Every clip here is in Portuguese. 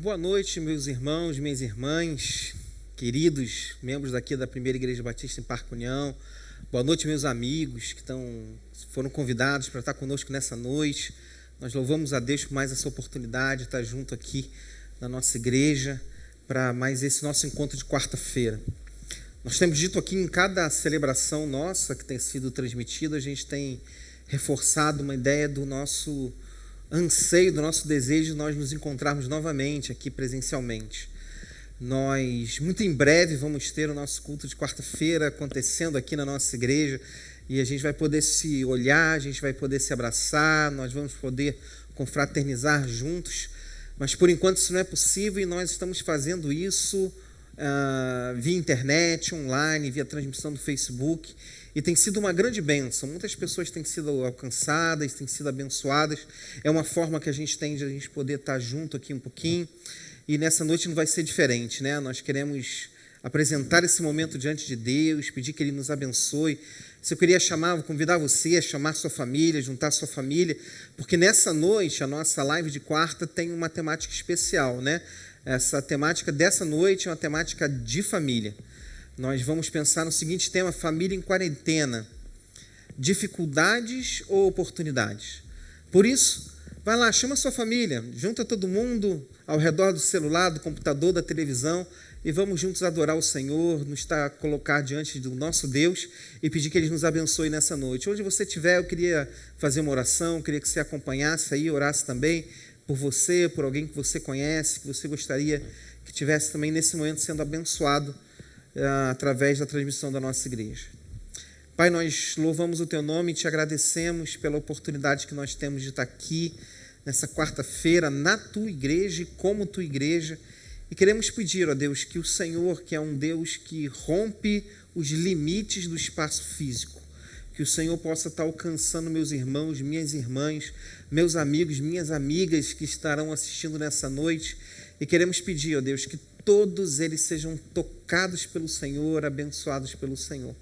Boa noite, meus irmãos, minhas irmãs, queridos membros daqui da Primeira Igreja Batista em Parque União. Boa noite, meus amigos que foram convidados para estar conosco nessa noite. Nós louvamos a Deus por mais essa oportunidade de estar junto aqui na nossa igreja para mais esse nosso encontro de quarta-feira. Nós temos dito aqui em cada celebração nossa que tem sido transmitida, a gente tem reforçado uma ideia do nosso anseio, do nosso desejo de nós nos encontrarmos novamente aqui presencialmente. Nós, muito em breve, vamos ter o nosso culto de quarta-feira acontecendo aqui na nossa igreja e a gente vai poder se olhar, a gente vai poder se abraçar, nós vamos poder confraternizar juntos, mas por enquanto isso não é possível e nós estamos fazendo isso via internet, online, via transmissão do Facebook. E tem sido uma grande bênção. Muitas pessoas têm sido alcançadas, têm sido abençoadas. É uma forma que a gente tem de a gente poder estar junto aqui um pouquinho. E nessa noite não vai ser diferente, né? Nós queremos apresentar esse momento diante de Deus, pedir que Ele nos abençoe. Se eu queria vou convidar você a chamar sua família, juntar sua família, porque nessa noite, a nossa live de quarta tem uma temática especial, né? Essa temática dessa noite é uma temática de família. Nós vamos pensar no seguinte tema: família em quarentena, dificuldades ou oportunidades? Por isso, vai lá, chama a sua família, junta todo mundo ao redor do celular, do computador, da televisão e vamos juntos adorar o Senhor, nos colocar diante do nosso Deus e pedir que Ele nos abençoe nessa noite. Onde você estiver, eu queria fazer uma oração, queria que você acompanhasse aí, orasse também por você, por alguém que você conhece, que você gostaria que estivesse também nesse momento sendo abençoado através da transmissão da nossa igreja. Pai, nós louvamos o Teu nome e Te agradecemos pela oportunidade que nós temos de estar aqui nessa quarta-feira na Tua igreja e como Tua igreja, e queremos pedir, ó Deus, que o Senhor, que é um Deus que rompe os limites do espaço físico, que o Senhor possa estar alcançando meus irmãos, minhas irmãs, meus amigos, minhas amigas que estarão assistindo nessa noite, e queremos pedir, ó Deus, que todos eles sejam tocados pelo Senhor, abençoados pelo Senhor.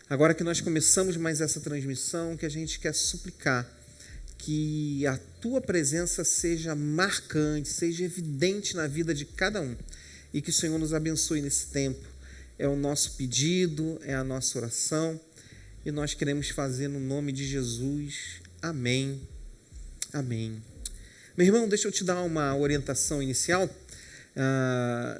Agora que nós começamos mais essa transmissão, que a gente quer suplicar que a Tua presença seja marcante, seja evidente na vida de cada um e que o Senhor nos abençoe nesse tempo. É o nosso pedido, é a nossa oração e nós queremos fazer no nome de Jesus. Amém. Amém. Meu irmão, deixa eu te dar uma orientação inicial.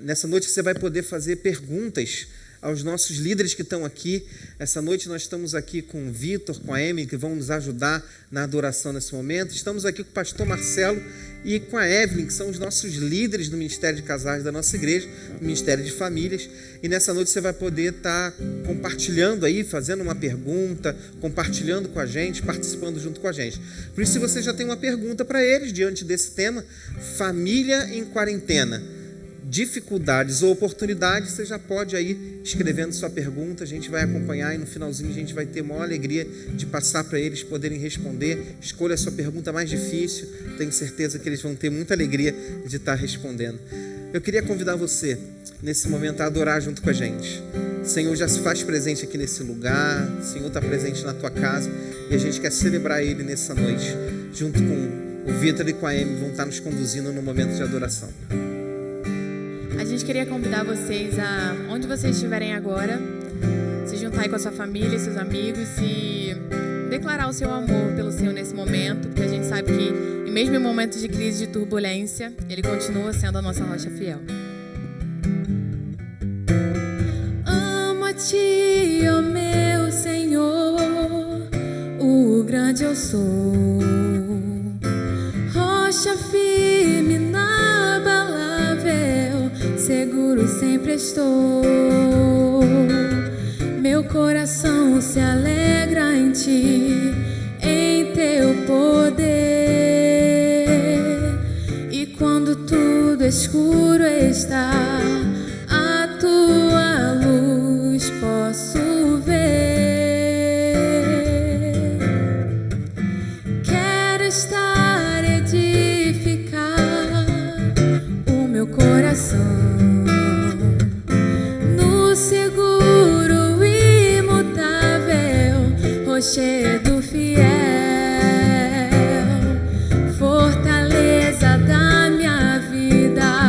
Nessa noite você vai poder fazer perguntas aos nossos líderes que estão aqui. Essa noite nós estamos aqui com o Vitor, com a Emily, que vão nos ajudar na adoração nesse momento. Estamos aqui com o pastor Marcelo e com a Evelyn, que são os nossos líderes do Ministério de Casais da nossa igreja, do Ministério de Famílias. E nessa noite você vai poder estar compartilhando aí, fazendo uma pergunta, compartilhando com a gente, participando junto com a gente. Por isso, se você já tem uma pergunta para eles diante desse tema, família em quarentena, dificuldades ou oportunidades, você já pode aí escrevendo sua pergunta, a gente vai acompanhar e no finalzinho a gente vai ter maior alegria de passar para eles poderem responder. Escolha a sua pergunta mais difícil, tenho certeza que eles vão ter muita alegria de estar respondendo. Eu queria convidar você nesse momento a adorar junto com a gente. O Senhor já se faz presente aqui nesse lugar, o Senhor está presente na tua casa e a gente quer celebrar Ele nessa noite, junto com o Vitor e com a Amy, vão estar nos conduzindo no momento de adoração. A gente queria convidar vocês a, onde vocês estiverem agora, se juntar aí com a sua família, seus amigos e declarar o seu amor pelo Senhor nesse momento, porque a gente sabe que, mesmo em momentos de crise, de turbulência, Ele continua sendo a nossa rocha fiel. Amo-te, ó meu Senhor, o grande eu sou, rocha firme, inabalável, seguro sempre estou. Meu coração se alegra em Ti, em Teu poder. E quando tudo escuro está, a Tua luz posso ver. Quero estar, edificar o meu coração no seguro, imutável rochedo fiel, fortaleza da minha vida.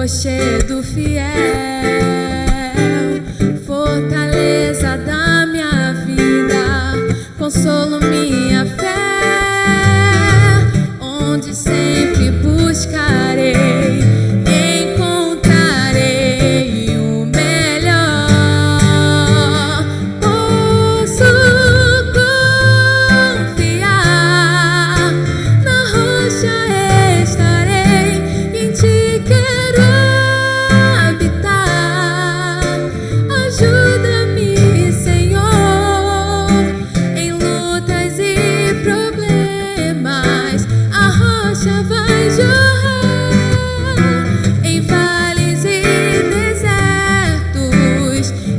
rochedo fiel, fortaleza da minha vida, consolo minha fé, onde sempre buscarei, encontrarei o melhor. Posso confiar, na rocha estarei, em ti quero habitar. Ajuda-me, Senhor, em lutas e problemas. A rocha vai jorrar em vales e desertos.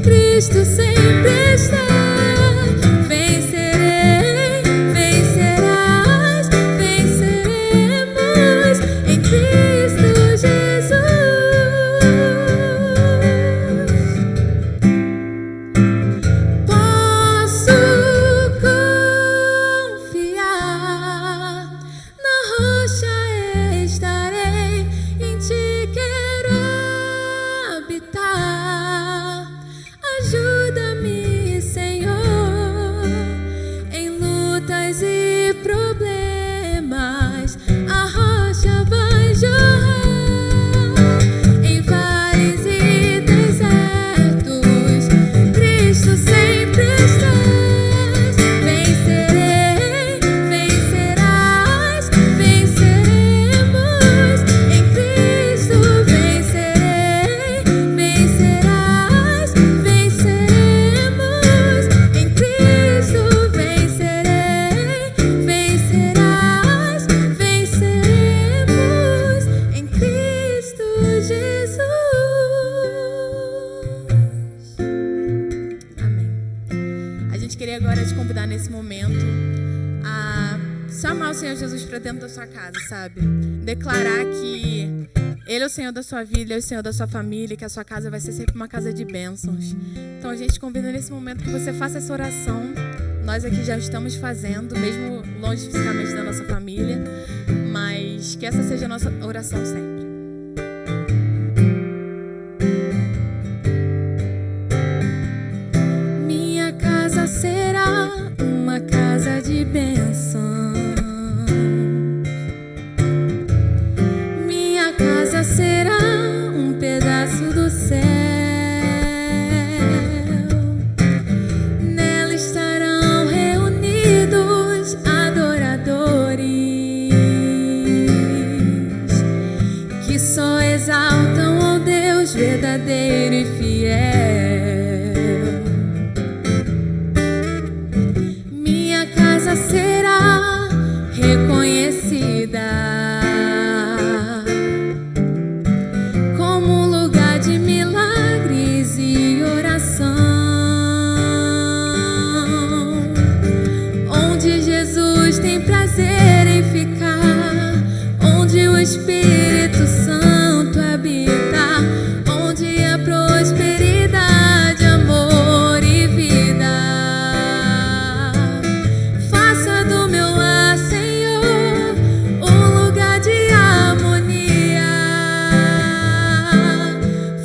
Cristo sempre está. Vencerei, vencerás, venceremos em Cristo Jesus. Posso confiar, na rocha estarei, em ti quero habitar. Ajuda-me, Senhor, em lutas e problemas. A rocha vai jorrar em vales e desertos. Cristo sempre estás. Vencerei, vencerás, venceremos em Cristo. Vencerei, vencerás, venceremos em Cristo. Vencerei, vencerás, venceremos em Cristo Jesus. Amém. A gente queria agora te convidar nesse momento a chamar o Senhor Jesus para dentro da sua casa, sabe? Declarar que Ele é o Senhor da sua vida, Ele é o Senhor da sua família, que a sua casa vai ser sempre uma casa de bênçãos. Então a gente te convida nesse momento que você faça essa oração. Nós aqui já estamos fazendo, mesmo longe fisicamente da nossa família, mas que essa seja a nossa oração sempre. Minha casa será uma casa de bênção. Minha casa será um pedaço do céu. Nela estarão reunidos adoradores que só exaltam ao Deus verdadeiro e fiel. Minha casa será reconhecida como um lugar de milagres e oração, onde Jesus tem prazer em ficar, onde o Espírito Santo habita, onde há prosperidade, amor e vida. Faça do meu lar, Senhor, um lugar de harmonia.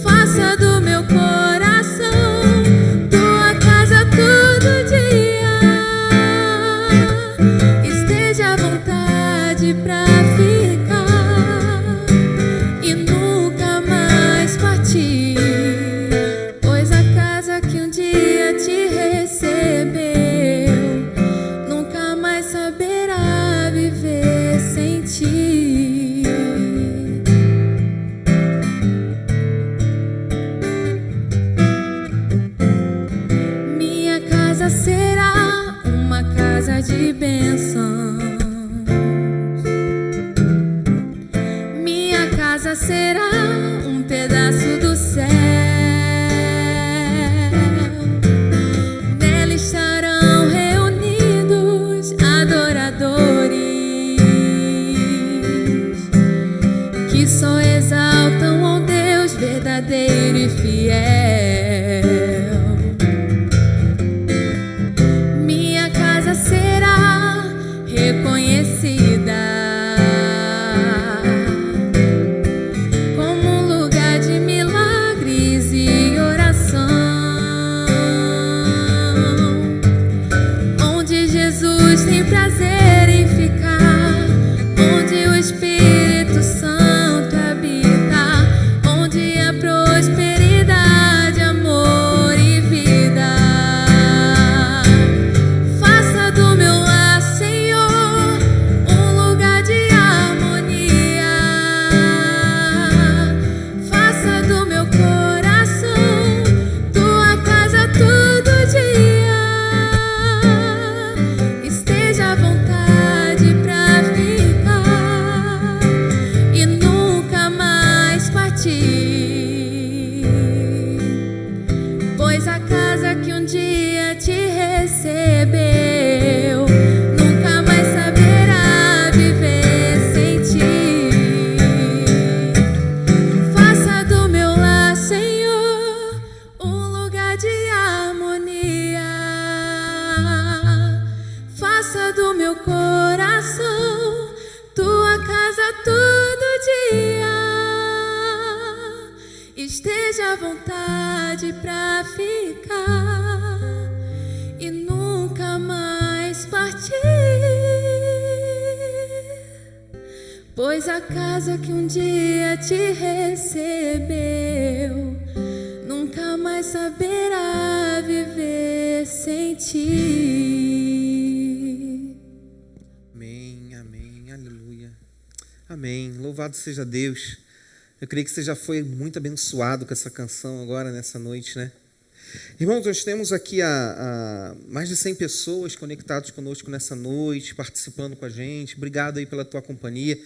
Faça do meu coração tua casa todo dia. Esteja à vontade pra ficar e nunca mais partir, pois a casa que um dia te recebeu nunca mais saberá viver sem ti. Minha casa será uma casa de bênçãos. Minha casa será um pedaço do céu. Nela estarão reunidos adoradores que só exaltam ao Deus verdadeiro e fiel. Minha casa será reconhecida como um lugar esteja à vontade pra ficar e nunca mais partir, pois a casa que um dia te recebeu nunca mais saberá viver sem ti. Amém, amém, aleluia. Amém, louvado seja Deus. Eu creio que você já foi muito abençoado com essa canção agora, nessa noite, né? Irmãos, nós temos aqui mais de 100 pessoas conectadas conosco nessa noite, participando com a gente. Obrigado aí pela tua companhia.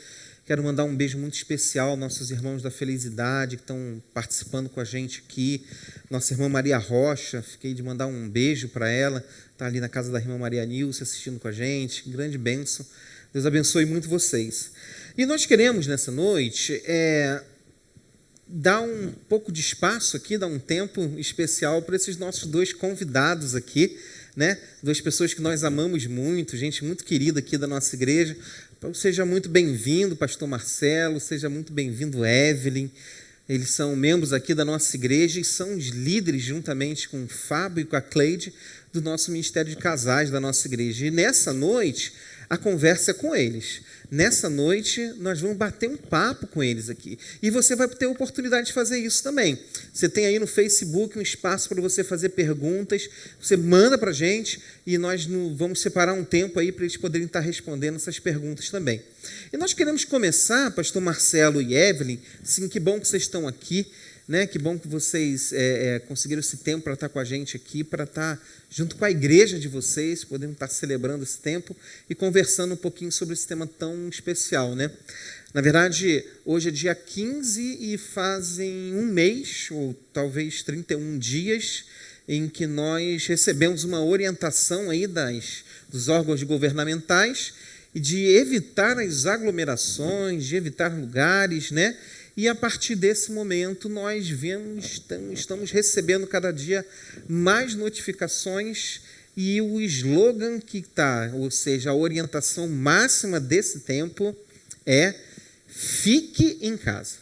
Quero mandar um beijo muito especial aos nossos irmãos da Felicidade que estão participando com a gente aqui. Nossa irmã Maria Rocha, fiquei de mandar um beijo para ela. Está ali na casa da irmã Maria Nilce assistindo com a gente. Grande bênção. Deus abençoe muito vocês. E nós queremos, nessa noite, dar um pouco de espaço aqui, dar um tempo especial para esses nossos dois convidados aqui, né? Duas pessoas que nós amamos muito, gente muito querida aqui da nossa igreja. Seja muito bem-vindo, pastor Marcelo, seja muito bem-vindo, Evelyn. Eles são membros aqui da nossa igreja e são os líderes, juntamente com o Fábio e com a Cleide, do nosso Ministério de Casais da nossa igreja. E nessa noite, a conversa é com eles. Nessa noite, nós vamos bater um papo com eles aqui. E você vai ter a oportunidade de fazer isso também. Você tem aí no Facebook um espaço para você fazer perguntas. Você manda para a gente e nós vamos separar um tempo aí para eles poderem estar respondendo essas perguntas também. E nós queremos começar, pastor Marcelo e Evelyn, sim, que bom que vocês estão aqui, né? Que bom que vocês conseguiram esse tempo para estar com a gente aqui, para estar junto com a igreja de vocês, podemos estar celebrando esse tempo e conversando um pouquinho sobre esse tema tão especial, né? Na verdade, hoje é dia 15 e fazem um mês, ou talvez 31 dias, em que nós recebemos uma orientação aí dos órgãos governamentais e de evitar as aglomerações, de evitar lugares, né? E a partir desse momento nós estamos recebendo cada dia mais notificações e o slogan que está, ou seja, a orientação máxima desse tempo é fique em casa.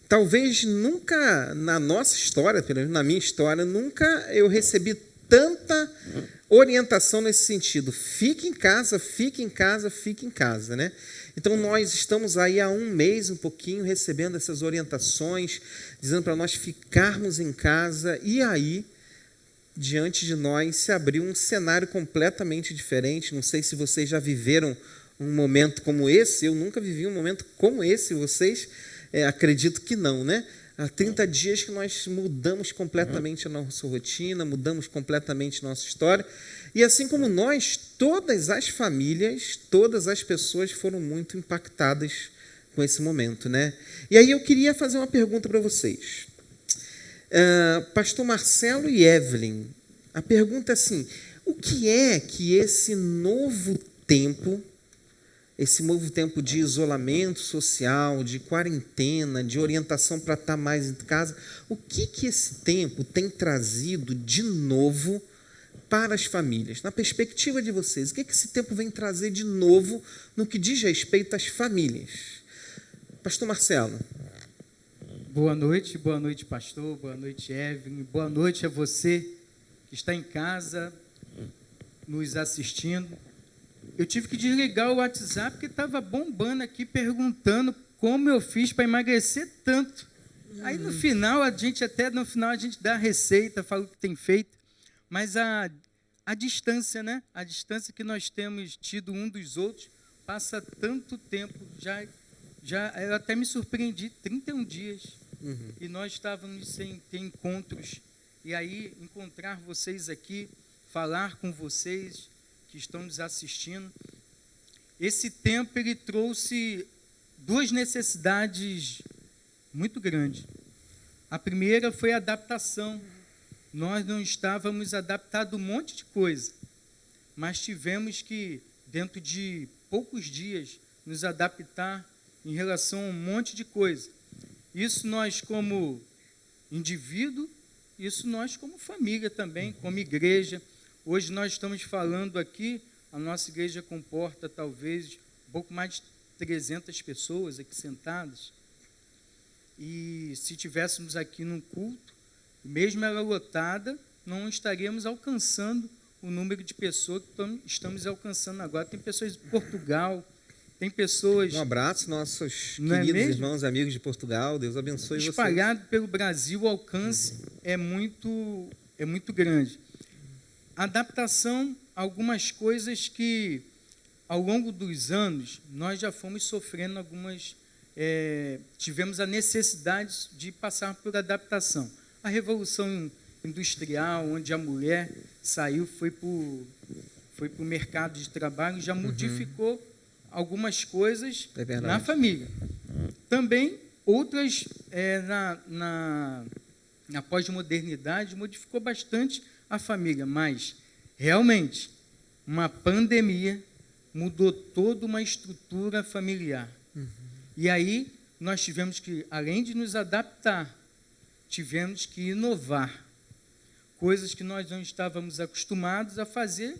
Talvez nunca na nossa história, pelo menos na minha história, nunca eu recebi tanta orientação nesse sentido. Fique em casa, fique em casa, fique em casa, né? Então, nós estamos aí há um mês, um pouquinho, recebendo essas orientações, dizendo para nós ficarmos em casa, e aí, diante de nós, se abriu um cenário completamente diferente. Não sei se vocês já viveram um momento como esse, eu nunca vivi um momento como esse, vocês acredito que não, né? Há 30 dias que nós mudamos completamente a nossa rotina, mudamos completamente a nossa história. E assim como nós, todas as famílias, todas as pessoas foram muito impactadas com esse momento, né? E aí eu queria fazer uma pergunta para vocês. Pastor Marcelo e Evelyn, a pergunta é assim, o que é que esse novo tempo de isolamento social, de quarentena, de orientação para estar mais em casa, o que esse tempo tem trazido de novo para as famílias? Na perspectiva de vocês, o que esse tempo vem trazer de novo no que diz respeito às famílias? Pastor Marcelo. Boa noite, pastor, boa noite, Evelyn, boa noite a você que está em casa nos assistindo. Eu tive que desligar o WhatsApp porque estava bombando aqui perguntando como eu fiz para emagrecer tanto. Aí no final a gente dá a receita, fala o que tem feito, mas a distância, né? A distância que nós temos tido um dos outros passa tanto tempo, já eu até me surpreendi, 31 dias, e nós estávamos sem ter encontros, e aí encontrar vocês aqui, falar com vocês que estão nos assistindo. Esse tempo ele trouxe duas necessidades muito grandes. A primeira foi a adaptação. Nós não estávamos adaptados a um monte de coisa, mas tivemos que, dentro de poucos dias, nos adaptar em relação a um monte de coisa. Isso nós como indivíduo, isso nós como família também, como igreja. Hoje nós estamos falando aqui, a nossa igreja comporta talvez um pouco mais de 300 pessoas aqui sentadas. e se tivéssemos aqui num culto, mesmo ela lotada, não estaríamos alcançando o número de pessoas que estamos alcançando agora. Tem pessoas de Portugal, tem pessoas... Um abraço, nossos Não é queridos mesmo? irmãos, amigos de Portugal. Deus abençoe vocês. Espalhado pelo Brasil, o alcance é muito grande. Adaptação a algumas coisas que, ao longo dos anos, nós já fomos sofrendo algumas... tivemos a necessidade de passar por adaptação. A Revolução Industrial, onde a mulher saiu, foi para o mercado de trabalho, já modificou algumas coisas na família. Também outras, na pós-modernidade, modificou bastante a família, mas, realmente, uma pandemia mudou toda uma estrutura familiar. E aí, nós tivemos que, além de nos adaptar, tivemos que inovar. Coisas que nós não estávamos acostumados a fazer,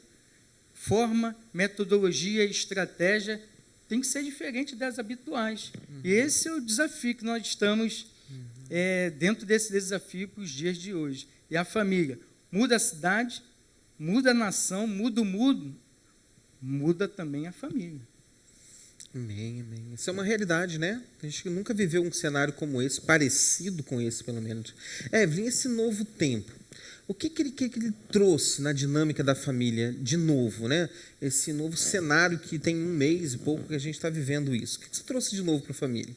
forma, metodologia, estratégia, tem que ser diferente das habituais. E esse é o desafio que nós estamos dentro desse desafio para os dias de hoje. E a família muda a cidade, muda a nação, muda o mundo, muda também a família. Amém, amém. Isso é uma realidade, né? A gente nunca viveu um cenário como esse, parecido com esse, pelo menos. Evelyn, esse novo tempo, o que ele trouxe na dinâmica da família de novo, né? Esse novo cenário que tem 1 mês e pouco que a gente está vivendo isso. O que você trouxe de novo para a família?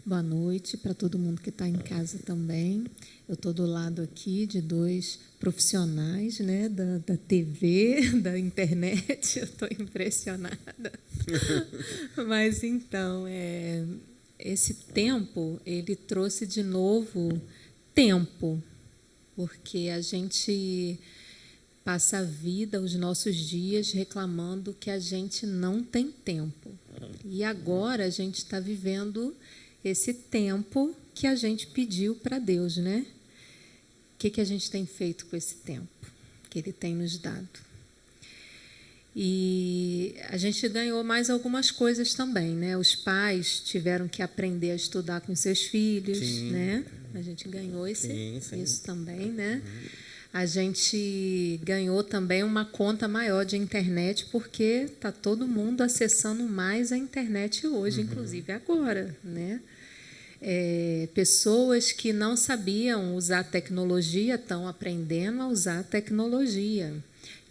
Boa noite para todo mundo que está em casa também. Eu estou do lado aqui de 2 profissionais, né, da TV, da internet. Eu estou impressionada. Mas, então, esse tempo, ele trouxe de novo tempo, porque a gente passa a vida, os nossos dias, reclamando que a gente não tem tempo. E agora a gente está vivendo esse tempo que a gente pediu para Deus, né? O que a gente tem feito com esse tempo que Ele tem nos dado? E a gente ganhou mais algumas coisas também, né? Os pais tiveram que aprender a estudar com seus filhos, Sim. Né? A gente ganhou isso também, né? A gente ganhou também uma conta maior de internet, porque está todo mundo acessando mais a internet hoje, inclusive agora, né? Pessoas que não sabiam usar tecnologia estão aprendendo a usar a tecnologia.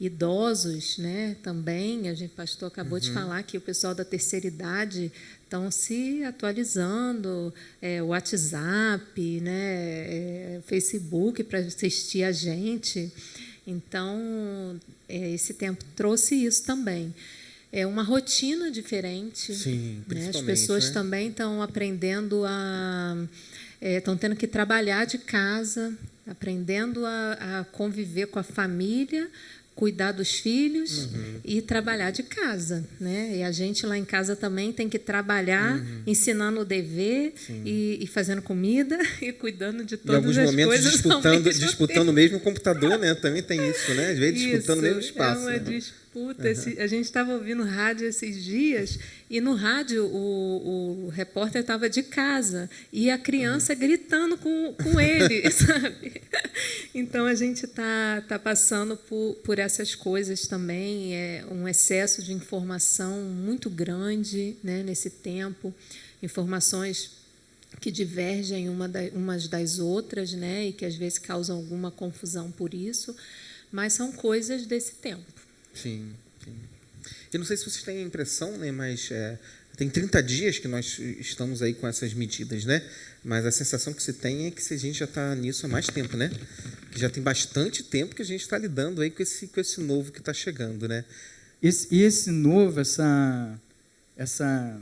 Idosos, né, também, o pastor acabou de falar que o pessoal da terceira idade estão se atualizando, WhatsApp, né, Facebook para assistir a gente. Então, esse tempo trouxe isso também. É uma rotina diferente. Sim, né? As pessoas também estão aprendendo estão tendo que trabalhar de casa, aprendendo a conviver com a família, cuidar dos filhos e trabalhar de casa, né? E a gente lá em casa também tem que trabalhar, ensinando o dever e fazendo comida e cuidando de todas as coisas. Em alguns momentos disputando o mesmo computador, né? Também tem isso, né? Às vezes disputando o mesmo espaço. É uma disputa. A gente estava ouvindo rádio esses dias e no rádio o repórter estava de casa e a criança gritando com ele, sabe? Então a gente está passando por essas coisas também, um excesso de informação muito grande, né, nesse tempo, informações que divergem umas das outras, né, e que às vezes causam alguma confusão por isso, mas são coisas desse tempo. Sim, sim. Eu não sei se vocês têm a impressão, né, mas tem 30 dias que nós estamos aí com essas medidas, né? Mas a sensação que se tem é que a gente já está nisso há mais tempo, né? Que já tem bastante tempo que a gente está lidando aí com esse novo que está chegando, né? Esse novo, essa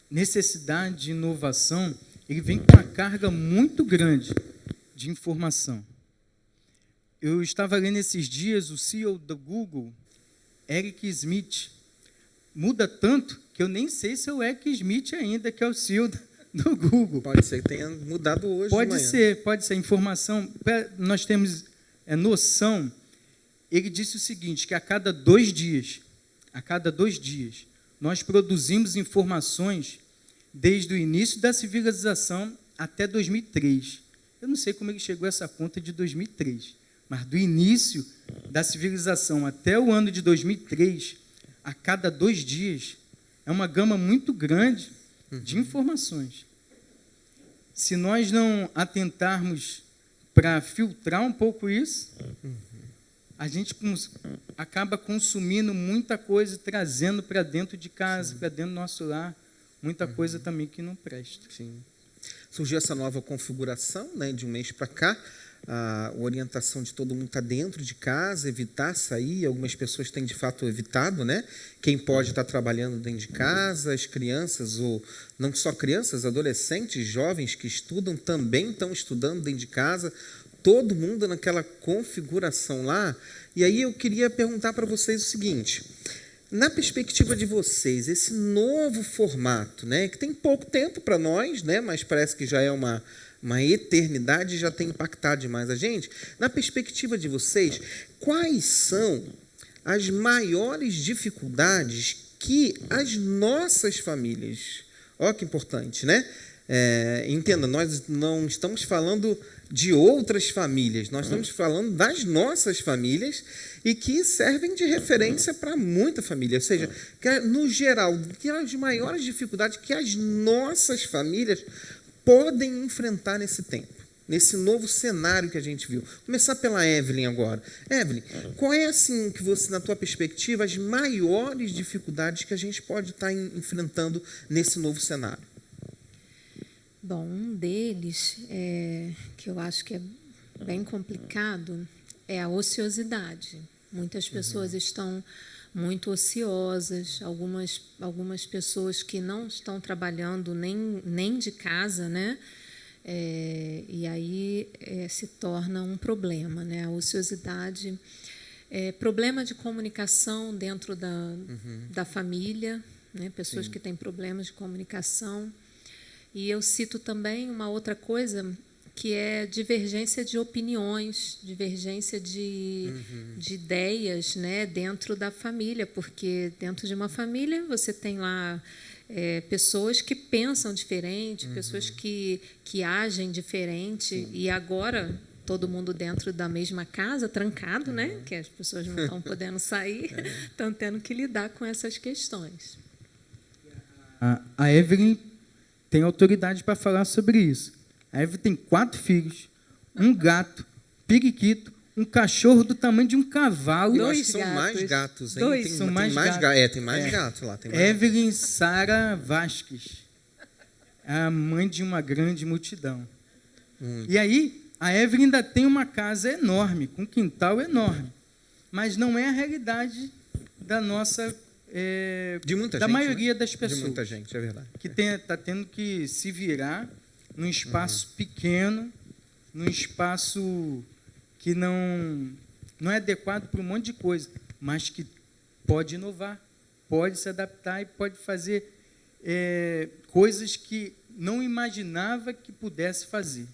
necessidade de inovação, ele vem com uma carga muito grande de informação. Eu estava lendo esses dias o CEO do Google, Eric Schmidt. Muda tanto que eu nem sei se é o Eric Schmidt ainda, que é o CEO do Google. Pode ser que tenha mudado hoje. Pode ser. Informação, nós temos noção. Ele disse o seguinte, que a cada 2 dias, nós produzimos informações desde o início da civilização até 2003. Eu não sei como ele chegou a essa conta de 2003, mas do início da civilização até o ano de 2003, a cada 2 dias, é uma gama muito grande de informações. Se nós não atentarmos para filtrar um pouco isso, a gente acaba consumindo muita coisa, trazendo para dentro de casa, para dentro do nosso lar, muita coisa também que não presta. Sim. Surgiu essa nova configuração, né, de um mês para cá, a orientação de todo mundo estar dentro de casa, evitar sair. Algumas pessoas têm, de fato, evitado, né? Quem pode estar trabalhando dentro de casa, as crianças, ou não só crianças, adolescentes, jovens que estudam, também estão estudando dentro de casa, todo mundo naquela configuração lá. E aí eu queria perguntar para vocês o seguinte: na perspectiva de vocês, esse novo formato, né, que tem pouco tempo para nós, né, mas parece que já é uma eternidade, já tem impactado demais a gente. Na perspectiva de vocês, quais são as maiores dificuldades que as nossas famílias... Olha que importante, né? Entenda, nós não estamos falando de outras famílias, nós estamos falando das nossas famílias e que servem de referência para muita família. Ou seja, que, no geral, que as maiores dificuldades que as nossas famílias podem enfrentar nesse tempo, nesse novo cenário que a gente viu. Começar pela Evelyn agora. Evelyn, qual é, assim, que você, na tua perspectiva, as maiores dificuldades que a gente pode estar enfrentando nesse novo cenário? Bom, um deles, que eu acho que é bem complicado, é a ociosidade. Muitas pessoas estão muito ociosas, algumas pessoas que não estão trabalhando nem de casa, né? E aí se torna um problema, né? A ociosidade, problema de comunicação dentro da família, né? Pessoas que têm problemas de comunicação. E eu cito também uma outra coisa, que é divergência de opiniões, divergência de ideias, né, dentro da família, porque dentro de uma família você tem lá pessoas que pensam diferente, pessoas que agem diferente, e agora todo mundo dentro da mesma casa, trancado, né, que as pessoas não estão podendo sair, estão tendo que lidar com essas questões. A Evelyn tem autoridade para falar sobre isso. A Evelyn tem 4 filhos, um gato, periquito, um cachorro do tamanho de um cavalo. Eu acho que são mais gatos, hein? São mais gatos. Tem mais gatos lá. Tem mais Evelyn Sara Vasques, a mãe de uma grande multidão. E aí, a Evelyn ainda tem uma casa enorme, com um quintal enorme, mas não é a realidade da nossa... de muita da gente, maioria né? das pessoas. De muita gente, é verdade. Que está tendo que se virar num espaço pequeno, num espaço que não é adequado para um monte de coisa, mas que pode inovar, pode se adaptar e pode fazer coisas que não imaginava que pudesse fazer.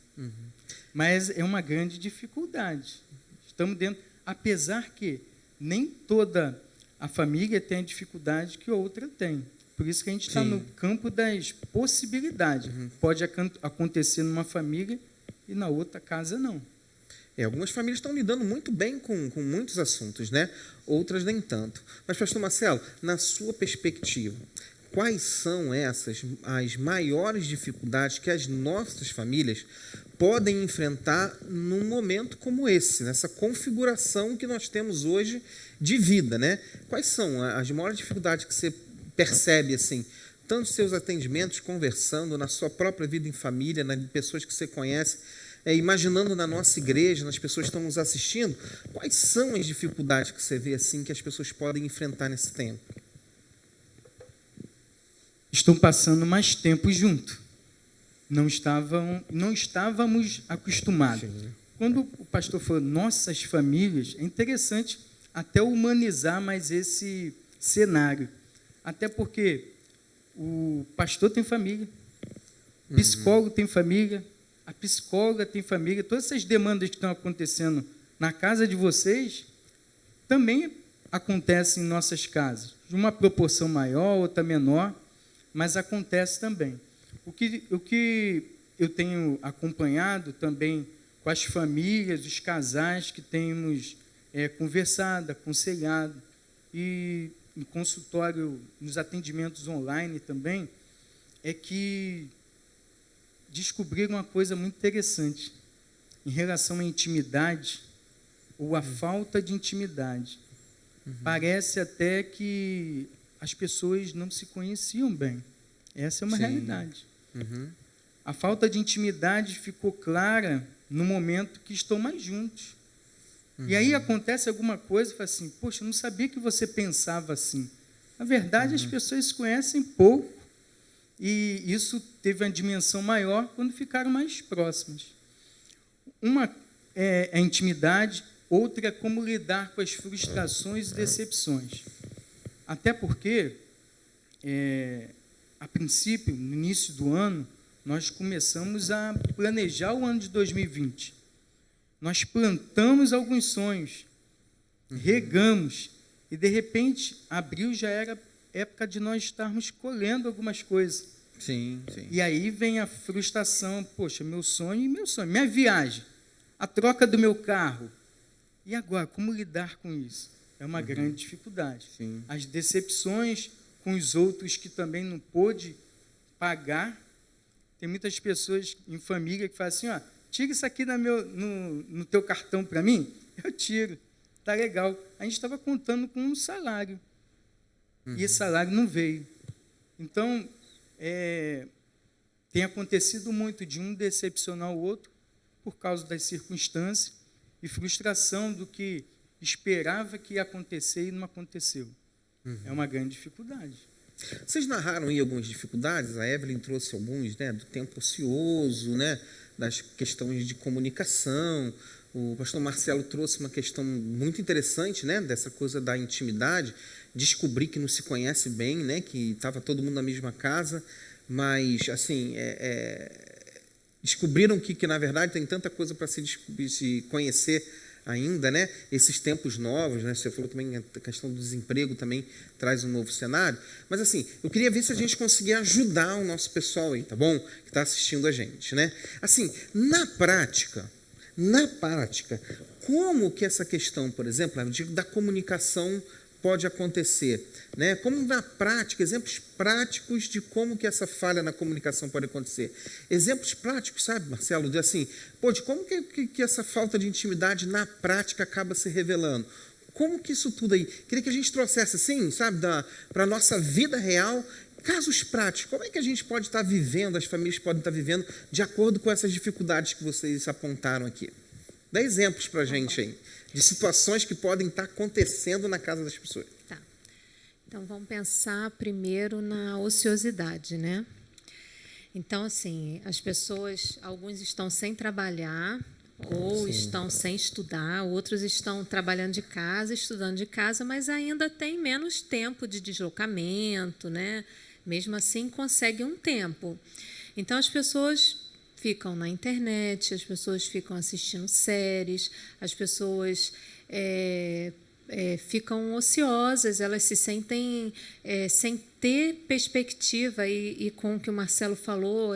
Mas é uma grande dificuldade. Estamos dentro, apesar que nem toda a família tem a dificuldade que outra tem. Por isso que a gente está no campo das possibilidades. Pode acontecer numa família e na outra casa não. Algumas famílias estão lidando muito bem com muitos assuntos, né? Outras nem tanto. Mas, pastor Marcelo, na sua perspectiva, quais são as maiores dificuldades que as nossas famílias podem enfrentar num momento como esse, nessa configuração que nós temos hoje de vida, né? Quais são as maiores dificuldades que você percebe, assim, tanto nos seus atendimentos, conversando, na sua própria vida em família, nas pessoas que você conhece, imaginando na nossa igreja, nas pessoas que estão nos assistindo, quais são as dificuldades que você vê, assim, que as pessoas podem enfrentar nesse tempo? Estão passando mais tempo junto. Não estávamos acostumados. Quando o pastor falou nossas famílias, é interessante até humanizar mais esse cenário. Até porque o pastor tem família, o psicólogo tem família, a psicóloga tem família. Todas essas demandas que estão acontecendo na casa de vocês também acontecem em nossas casas, de uma proporção maior, outra menor, mas acontece também. O que eu tenho acompanhado também com as famílias, os casais que temos conversado, aconselhado, e no consultório, nos atendimentos online também, é que descobriram uma coisa muito interessante em relação à intimidade, ou a falta de intimidade. Parece até que as pessoas não se conheciam bem. Essa é uma realidade. A falta de intimidade ficou clara no momento que estão mais juntos. E aí acontece alguma coisa e fala assim, poxa, eu não sabia que você pensava assim. Na verdade, as pessoas se conhecem pouco, e isso teve uma dimensão maior quando ficaram mais próximas. Uma é a intimidade, outra é como lidar com as frustrações e decepções. Até porque, a princípio, no início do ano, nós começamos a planejar o ano de 2020. Nós plantamos alguns sonhos, regamos, e, de repente, abril já era época de nós estarmos colhendo algumas coisas. Sim, sim. E aí vem a frustração, poxa, meu sonho, minha viagem, a troca do meu carro. E agora, como lidar com isso? É uma grande dificuldade. Sim. As decepções com os outros que também não pôde pagar. Tem muitas pessoas em família que falam assim, ó, tira isso aqui no teu cartão para mim. Eu tiro. Tá legal. A gente estava contando com um salário. E esse salário não veio. Então, tem acontecido muito de um decepcionar o outro por causa das circunstâncias e frustração do que esperava que ia acontecer e não aconteceu. É uma grande dificuldade. Vocês narraram aí algumas dificuldades, a Evelyn trouxe alguns, né, do tempo ocioso, né, das questões de comunicação, o pastor Marcelo trouxe uma questão muito interessante, né, dessa coisa da intimidade, descobrir que não se conhece bem, né, que estava todo mundo na mesma casa, mas, assim, descobriram que, na verdade, tem tanta coisa para se conhecer ainda, né? Esses tempos novos, né? Você falou também a questão do desemprego também traz um novo cenário. Mas, assim, eu queria ver se a gente conseguia ajudar o nosso pessoal aí, tá bom? Que está assistindo a gente, né? Assim, na prática, como que essa questão, por exemplo, da comunicação pode acontecer, né? Como na prática, exemplos práticos de como que essa falha na comunicação pode acontecer. Exemplos práticos, sabe, Marcelo, de assim, de como que essa falta de intimidade na prática acaba se revelando. Como que isso tudo aí, queria que a gente trouxesse assim, sabe, para a nossa vida real, casos práticos, como é que a gente pode estar vivendo, as famílias podem estar vivendo de acordo com essas dificuldades que vocês apontaram aqui. Dá exemplos para a gente aí, de situações que podem estar acontecendo na casa das pessoas. Tá. Então, vamos pensar primeiro na ociosidade, né? Então, assim, as pessoas, alguns estão sem trabalhar, ou estão sem estudar, outros estão trabalhando de casa, estudando de casa, mas ainda tem menos tempo de deslocamento, né? Mesmo assim, consegue um tempo. Então, as pessoas ficam na internet, as pessoas ficam assistindo séries, as pessoas ficam ociosas, elas se sentem sem ter perspectiva, e com o que o Marcelo falou,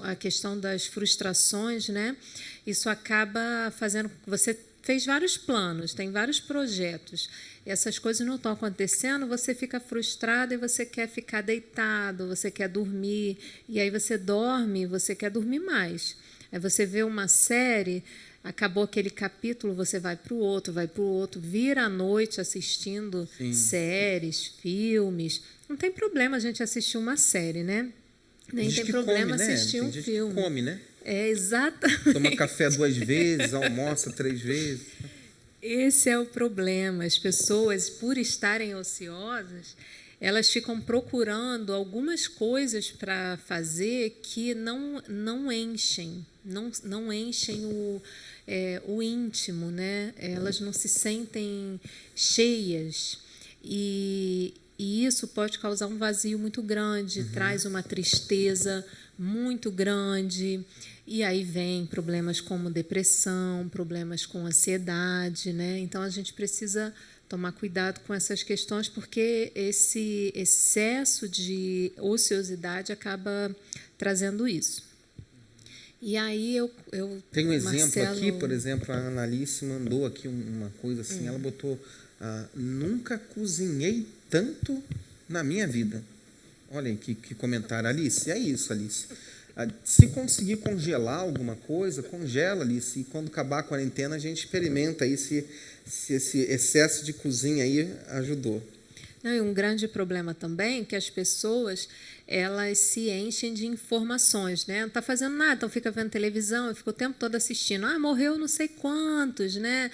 a questão das frustrações, né? Isso acaba fazendo... Você fez vários planos, tem vários projetos, e essas coisas não estão acontecendo, você fica frustrado e você quer ficar deitado, você quer dormir, e aí você dorme, você quer dormir mais. Aí você vê uma série, acabou aquele capítulo, você vai para o outro, vira a noite assistindo séries, filmes. Não tem problema a gente assistir uma série, né? Nem tem problema assistir um filme. Que come, né? Exatamente. Toma café 2 vezes, almoça 3 vezes. Esse é o problema. As pessoas, por estarem ociosas, elas ficam procurando algumas coisas para fazer que não enchem, não enchem o íntimo, né? Elas não se sentem cheias. E isso pode causar um vazio muito grande, traz uma tristeza muito grande. E aí vem problemas como depressão, problemas com ansiedade, né? Então, a gente precisa tomar cuidado com essas questões, porque esse excesso de ociosidade acaba trazendo isso. E aí eu Tem um exemplo Marcelo, aqui, por exemplo, a Analice mandou aqui uma coisa assim, ela botou, nunca cozinhei tanto na minha vida. Olha que comentário, Alice, é isso, Alice. Se conseguir congelar alguma coisa, congela, Alice, e quando acabar a quarentena, a gente experimenta aí se esse excesso de cozinha aí ajudou. Não, e um grande problema também é que as pessoas, elas se enchem de informações, né? Não está fazendo nada, então fica vendo televisão, fica o tempo todo assistindo. Morreu não sei quantos, né?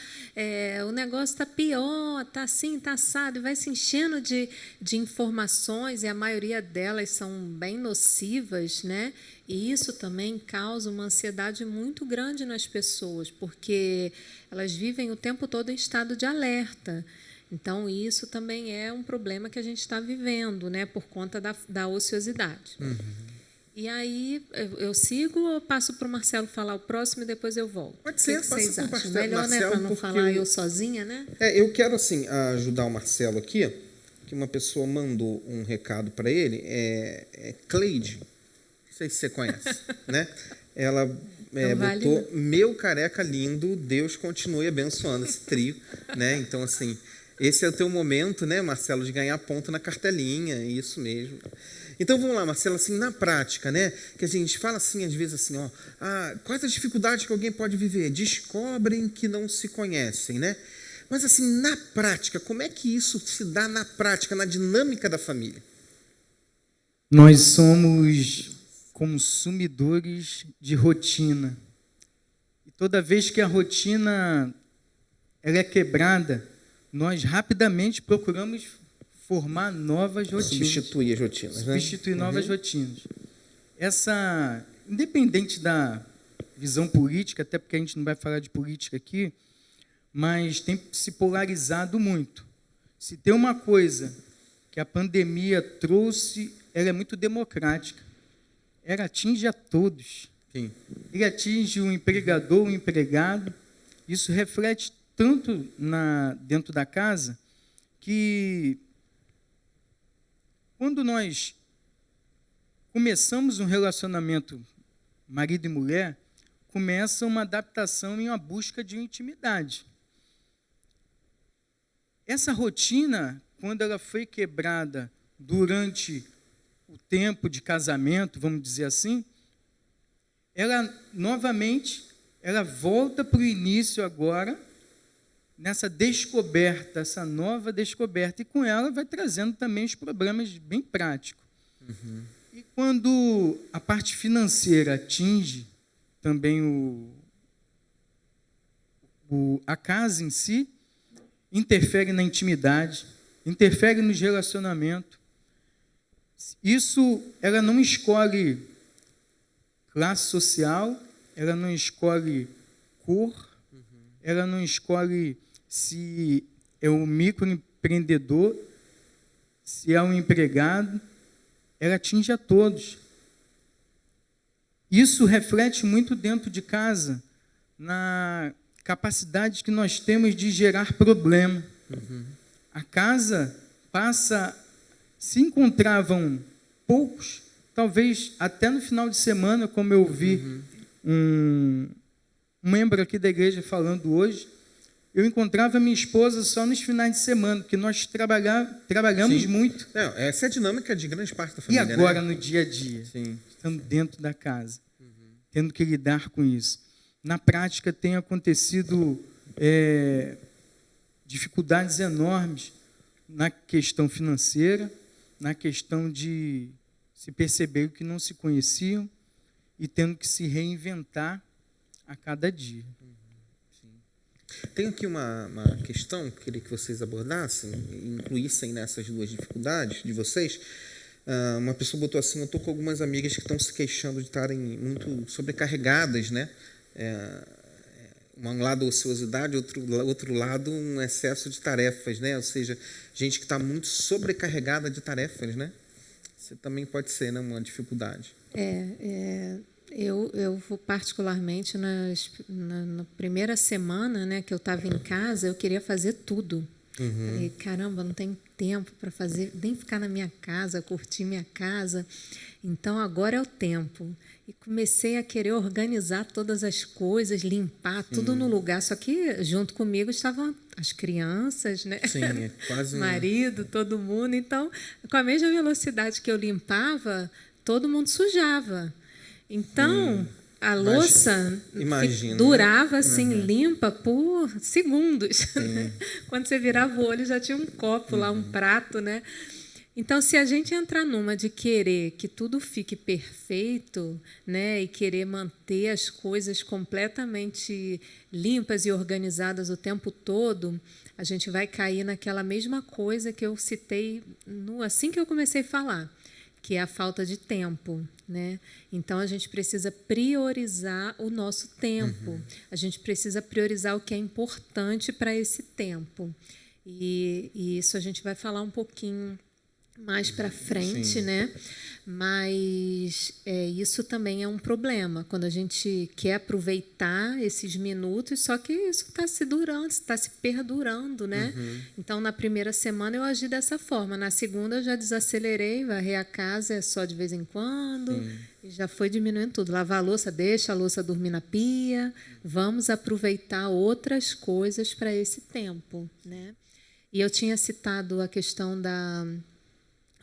O negócio está pior, está assim, está assado, e vai se enchendo de informações, e a maioria delas são bem nocivas, né? E isso também causa uma ansiedade muito grande nas pessoas, porque elas vivem o tempo todo em estado de alerta. Então, isso também é um problema que a gente está vivendo, né, por conta da ociosidade. Uhum. E aí, eu sigo ou passo para o Marcelo falar o próximo e depois eu volto? Pode ser, o que vocês passa pro acham? pastor Melhor, Marcelo, né, para não porque falar eu sozinha, né? Eu quero, assim, ajudar o Marcelo aqui, que uma pessoa mandou um recado para ele, Cleide, não sei se você conhece, né? Ela botou, meu careca lindo, Deus continue abençoando esse trio, né? Então, assim, esse é o teu momento, né, Marcelo, de ganhar ponto na cartelinha, isso mesmo. Então, vamos lá, Marcelo, assim, na prática, né, que a gente fala assim, às vezes assim, quais as dificuldades que alguém pode viver? Descobrem que não se conhecem, né? Mas, assim, na prática, como é que isso se dá na prática, na dinâmica da família? Nós somos consumidores de rotina. E toda vez que a rotina ela é quebrada, nós rapidamente procuramos formar novas rotinas. Substituir as rotinas, né? Substituir novas rotinas. Independente da visão política, até porque a gente não vai falar de política aqui, mas tem se polarizado muito. Se tem uma coisa que a pandemia trouxe, ela é muito democrática. Ela atinge a todos. Sim. Ele atinge o empregador, o empregado. Isso reflete tanto dentro da casa que quando nós começamos um relacionamento marido e mulher, começa uma adaptação e uma busca de intimidade. Essa rotina, quando ela foi quebrada durante o tempo de casamento, vamos dizer assim, ela novamente volta para o início agora, nessa descoberta, essa nova descoberta, e com ela vai trazendo também os problemas bem práticos. Uhum. E quando a parte financeira atinge também a casa em si, interfere na intimidade, interfere nos relacionamentos. Isso, ela não escolhe classe social, ela não escolhe cor, ela não escolhe se é um microempreendedor, se é um empregado, ela atinge a todos. Isso reflete muito dentro de casa, na capacidade que nós temos de gerar problema. Uhum. A casa se encontravam poucos, talvez até no final de semana, como eu vi um membro aqui da igreja falando hoje, eu encontrava minha esposa só nos finais de semana, porque nós trabalhamos muito. Essa é a dinâmica de grande parte da família. E agora, né? no dia a dia, Sim. estando dentro da casa, tendo que lidar com isso. Na prática, tem acontecido dificuldades enormes na questão financeira, na questão de se perceber que não se conheciam e tendo que se reinventar a cada dia. Tem aqui uma questão que eu queria que vocês abordassem, incluíssem nessas duas dificuldades de vocês. Uma pessoa botou assim, eu estou com algumas amigas que estão se queixando de estarem muito sobrecarregadas, né? Um lado a ociosidade, outro lado um excesso de tarefas, né? Ou seja, gente que está muito sobrecarregada de tarefas, né? Isso também pode ser, né, uma dificuldade. Eu particularmente, na primeira semana, né, que eu estava em casa, eu queria fazer tudo. Falei, caramba, não tenho tempo para fazer, nem ficar na minha casa, curtir minha casa. Então, agora é o tempo. E comecei a querer organizar todas as coisas, limpar tudo no lugar. Só que, junto comigo, estavam as crianças, né? Sim, é quase marido, todo mundo. Então, com a mesma velocidade que eu limpava, todo mundo sujava. Então, a louça durava assim, limpa por segundos. Né? Quando você virava o olho, já tinha um copo lá, um prato, né? Então, se a gente entrar numa de querer que tudo fique perfeito, né, e querer manter as coisas completamente limpas e organizadas o tempo todo, a gente vai cair naquela mesma coisa que eu citei assim que eu comecei a falar, que é a falta de tempo, né? Então, a gente precisa priorizar o nosso tempo. A gente precisa priorizar o que é importante para esse tempo. E isso a gente vai falar um pouquinho mais para frente, né? Mas isso também é um problema, quando a gente quer aproveitar esses minutos, só que isso está se perdurando, né? Então, na primeira semana eu agi dessa forma, na segunda eu já desacelerei, varrer a casa é só de vez em quando, e já foi diminuindo tudo. Lavar a louça, deixa a louça dormir na pia, vamos aproveitar outras coisas para esse tempo, né? E eu tinha citado a questão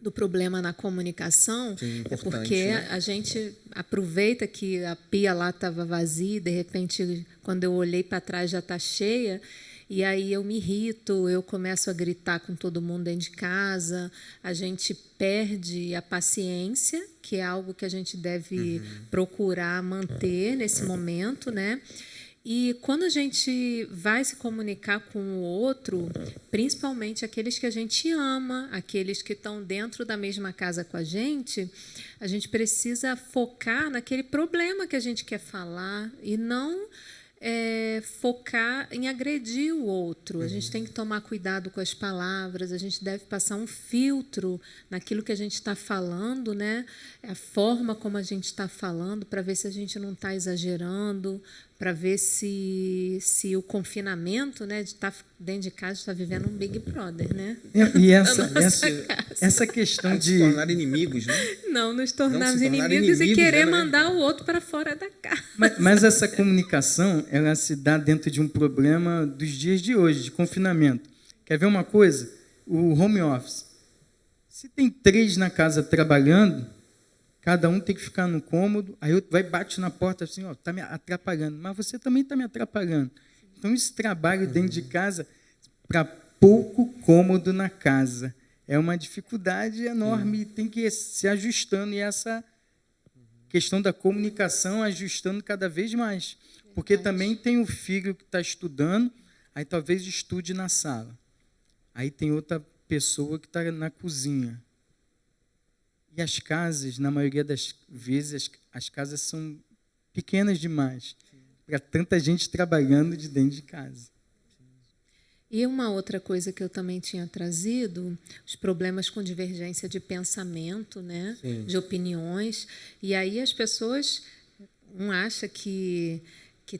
do problema na comunicação, porque né? A gente aproveita que a pia lá estava vazia, de repente, quando eu olhei para trás, já está cheia, e aí eu me irrito, eu começo a gritar com todo mundo dentro de casa, a gente perde a paciência, que é algo que a gente deve procurar manter nesse momento, né? E quando a gente vai se comunicar com o outro, principalmente aqueles que a gente ama, aqueles que estão dentro da mesma casa com a gente precisa focar naquele problema que a gente quer falar e não focar em agredir o outro. A gente tem que tomar cuidado com as palavras, a gente deve passar um filtro naquilo que a gente está falando, né? A forma como a gente está falando, para ver se a gente não está exagerando, para ver se o confinamento, né, de estar dentro de casa, está vivendo um Big Brother, né? E essa questão de se tornar inimigos, né? Não nos tornarmos inimigos e querer mandar o outro para fora da casa. Mas essa comunicação, ela se dá dentro de um problema dos dias de hoje, de confinamento. Quer ver uma coisa? O home office. Se tem 3 na casa trabalhando, cada um tem que ficar no cômodo, aí outro vai e bate na porta assim, está me atrapalhando. Mas você também está me atrapalhando. Então, esse trabalho dentro de casa, para pouco cômodo na casa, é uma dificuldade enorme e tem que ir se ajustando. E essa questão da comunicação ajustando cada vez mais. Porque também tem o filho que está estudando, aí talvez estude na sala. Aí tem outra pessoa que está na cozinha. E as casas, na maioria das vezes, as casas são pequenas demais para tanta gente trabalhando de dentro de casa. E uma outra coisa que eu também tinha trazido, os problemas com divergência de pensamento, né? De opiniões. E aí as pessoas, um acha que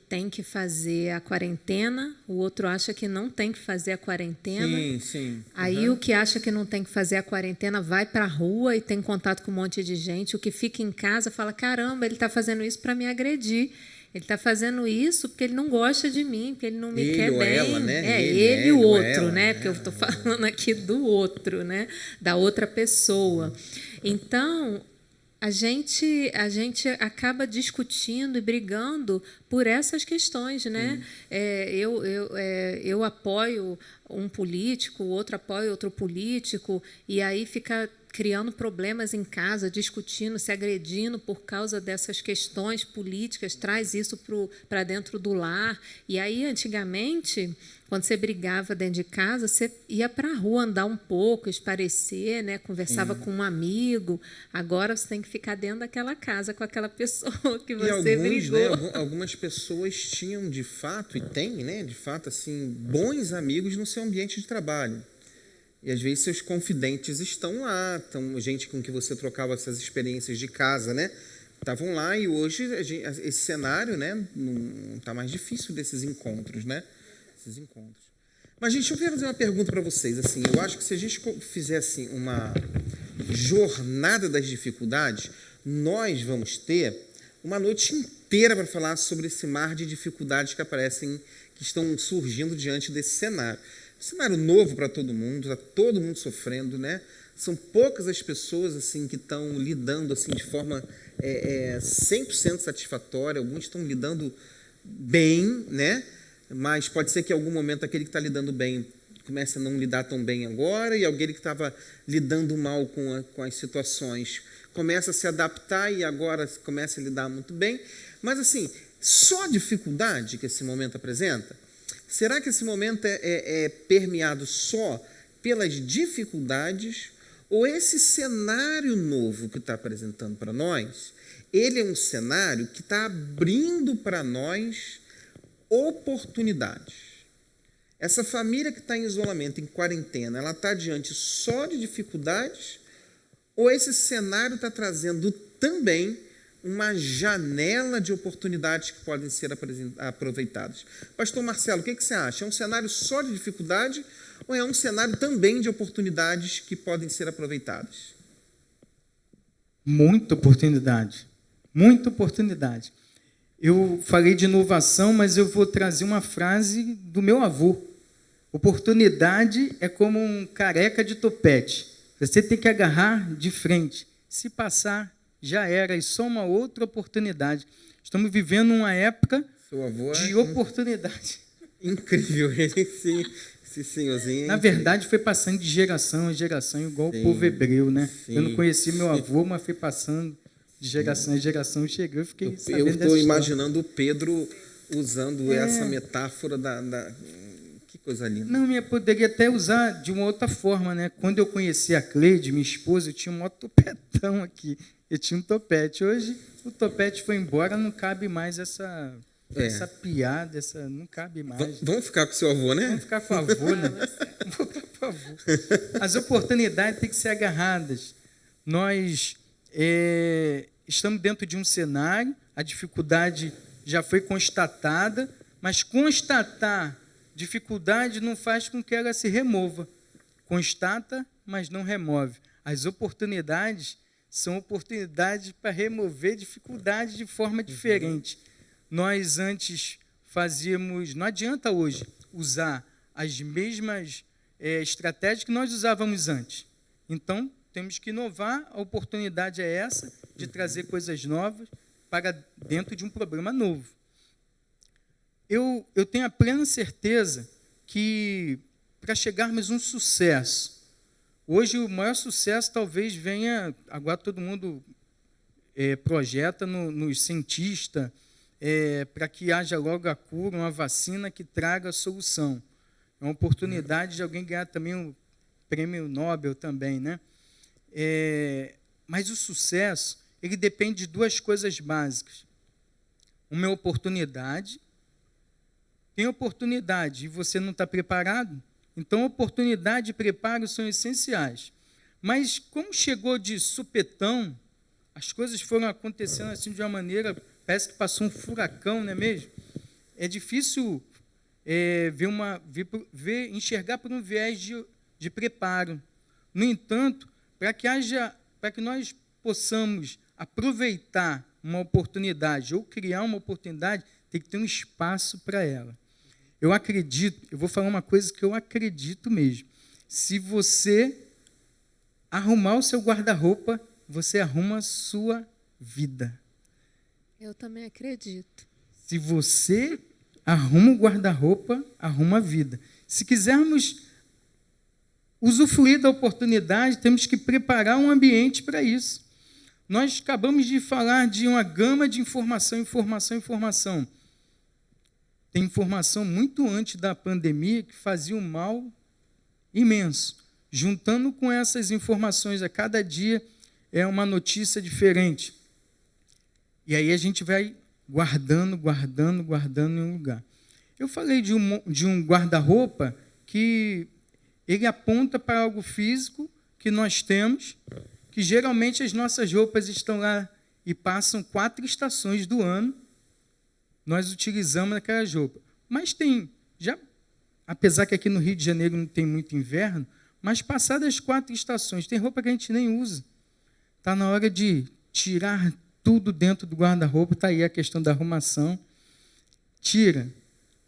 tem que fazer a quarentena, o outro acha que não tem que fazer a quarentena. Aí o que acha que não tem que fazer a quarentena vai para a rua e tem contato com um monte de gente. O que fica em casa fala, caramba, ele está fazendo isso para me agredir. Ele está fazendo isso porque ele não gosta de mim, porque ele não me quer bem. Ela, né? Ele e o outro, né? Porque eu estou falando aqui do outro, né? Da outra pessoa. Então, a gente acaba discutindo e brigando por essas questões, né? Eu apoio um político, o outro apoia outro político, e aí fica criando problemas em casa, discutindo, se agredindo por causa dessas questões políticas, traz isso para dentro do lar. E aí, antigamente, quando você brigava dentro de casa, você ia para a rua andar um pouco, esparecer, né? Conversava com um amigo. Agora você tem que ficar dentro daquela casa com aquela pessoa que você brigou. Né, algumas pessoas tinham, de fato, e têm, né, de fato, assim, bons amigos no seu ambiente de trabalho. E, às vezes, seus confidentes estão lá, gente com que você trocava essas experiências de casa, né? Estavam lá, e hoje esse cenário, né, não está mais difícil desses encontros, né? Esses encontros. Mas, gente, eu quero fazer uma pergunta para vocês. Assim, eu acho que se a gente fizesse uma jornada das dificuldades, nós vamos ter uma noite inteira para falar sobre esse mar de dificuldades que aparecem, que estão surgindo diante desse cenário. Um cenário novo para todo mundo, está todo mundo sofrendo, né? São poucas as pessoas assim que estão lidando assim de forma 100% satisfatória. Alguns estão lidando bem, né? Mas pode ser que em algum momento aquele que está lidando bem comece a não lidar tão bem agora, e alguém que estava lidando mal com as situações começa a se adaptar e agora começa a lidar muito bem. Mas assim, só a dificuldade que esse momento apresenta? Será que esse momento é permeado só pelas dificuldades, ou esse cenário novo que está apresentando para nós, ele é um cenário que está abrindo para nós oportunidades? Essa família que está em isolamento, em quarentena, ela está diante só de dificuldades, ou esse cenário está trazendo também uma janela de oportunidades que podem ser aproveitadas? Pastor Marcelo, o que você acha? É um cenário só de dificuldade, ou é um cenário também de oportunidades que podem ser aproveitadas? Muita oportunidade. Muita oportunidade. Eu falei de inovação, mas eu vou trazer uma frase do meu avô. Oportunidade é como um careca de topete. Você tem que agarrar de frente. Se passar, já era. E só uma outra oportunidade. Estamos vivendo uma época de oportunidade. Incrível. Esse senhorzinho. Na verdade, foi passando de geração em geração, igual o povo hebreu, né? Eu não conheci meu avô, mas foi passando de geração em geração. Chegou e fiquei sabendo dessa história. Eu estou imaginando o Pedro usando essa metáfora Que coisa linda. Não, eu poderia até usar de uma outra forma, né? Quando eu conheci a Cleide, minha esposa, eu tinha um topetão aqui. Eu tinha um topete. Hoje, o topete foi embora, não cabe mais essa piada, não cabe mais. Vamos ficar com o seu avô, né? Vamos ficar com o avô, né? Vamos voltar para o avô. As oportunidades têm que ser agarradas. Nós estamos dentro de um cenário, a dificuldade já foi constatada, mas constatar dificuldade não faz com que ela se remova. Constata, mas não remove. As oportunidades são oportunidades para remover dificuldades de forma diferente. Nós antes fazíamos... Não adianta hoje usar as mesmas estratégias que nós usávamos antes. Então, temos que inovar. A oportunidade é essa, de trazer coisas novas para dentro de um problema novo. Eu tenho a plena certeza que, para chegarmos a um sucesso, hoje o maior sucesso talvez venha, agora todo mundo projeta nos cientistas, para que haja logo a cura, uma vacina que traga a solução. É uma oportunidade de alguém ganhar também um prêmio Nobel também, né? Mas o sucesso, ele depende de duas coisas básicas. Uma é oportunidade. Tem oportunidade e você não está preparado, então oportunidade e preparo são essenciais. Mas como chegou de supetão, as coisas foram acontecendo assim de uma maneira, parece que passou um furacão, não é mesmo? É difícil enxergar por um viés de preparo. No entanto, para que nós possamos aproveitar uma oportunidade ou criar uma oportunidade, tem que ter um espaço para ela. Eu acredito, eu vou falar uma coisa que eu acredito mesmo. Se você arrumar o seu guarda-roupa, você arruma a sua vida. Eu também acredito. Se você arruma o guarda-roupa, arruma a vida. Se quisermos usufruir da oportunidade, temos que preparar um ambiente para isso. Nós acabamos de falar de uma gama de informação. Tem informação muito antes da pandemia que fazia um mal imenso. Juntando com essas informações, a cada dia é uma notícia diferente. E aí a gente vai guardando em um lugar. Eu falei de um guarda-roupa que ele aponta para algo físico que nós temos, que geralmente as nossas roupas estão lá e passam 4 estações do ano, nós utilizamos aquelas roupas. Mas apesar que aqui no Rio de Janeiro não tem muito inverno, mas passadas as 4 estações, tem roupa que a gente nem usa. Está na hora de tirar tudo dentro do guarda-roupa, está aí a questão da arrumação. Tira,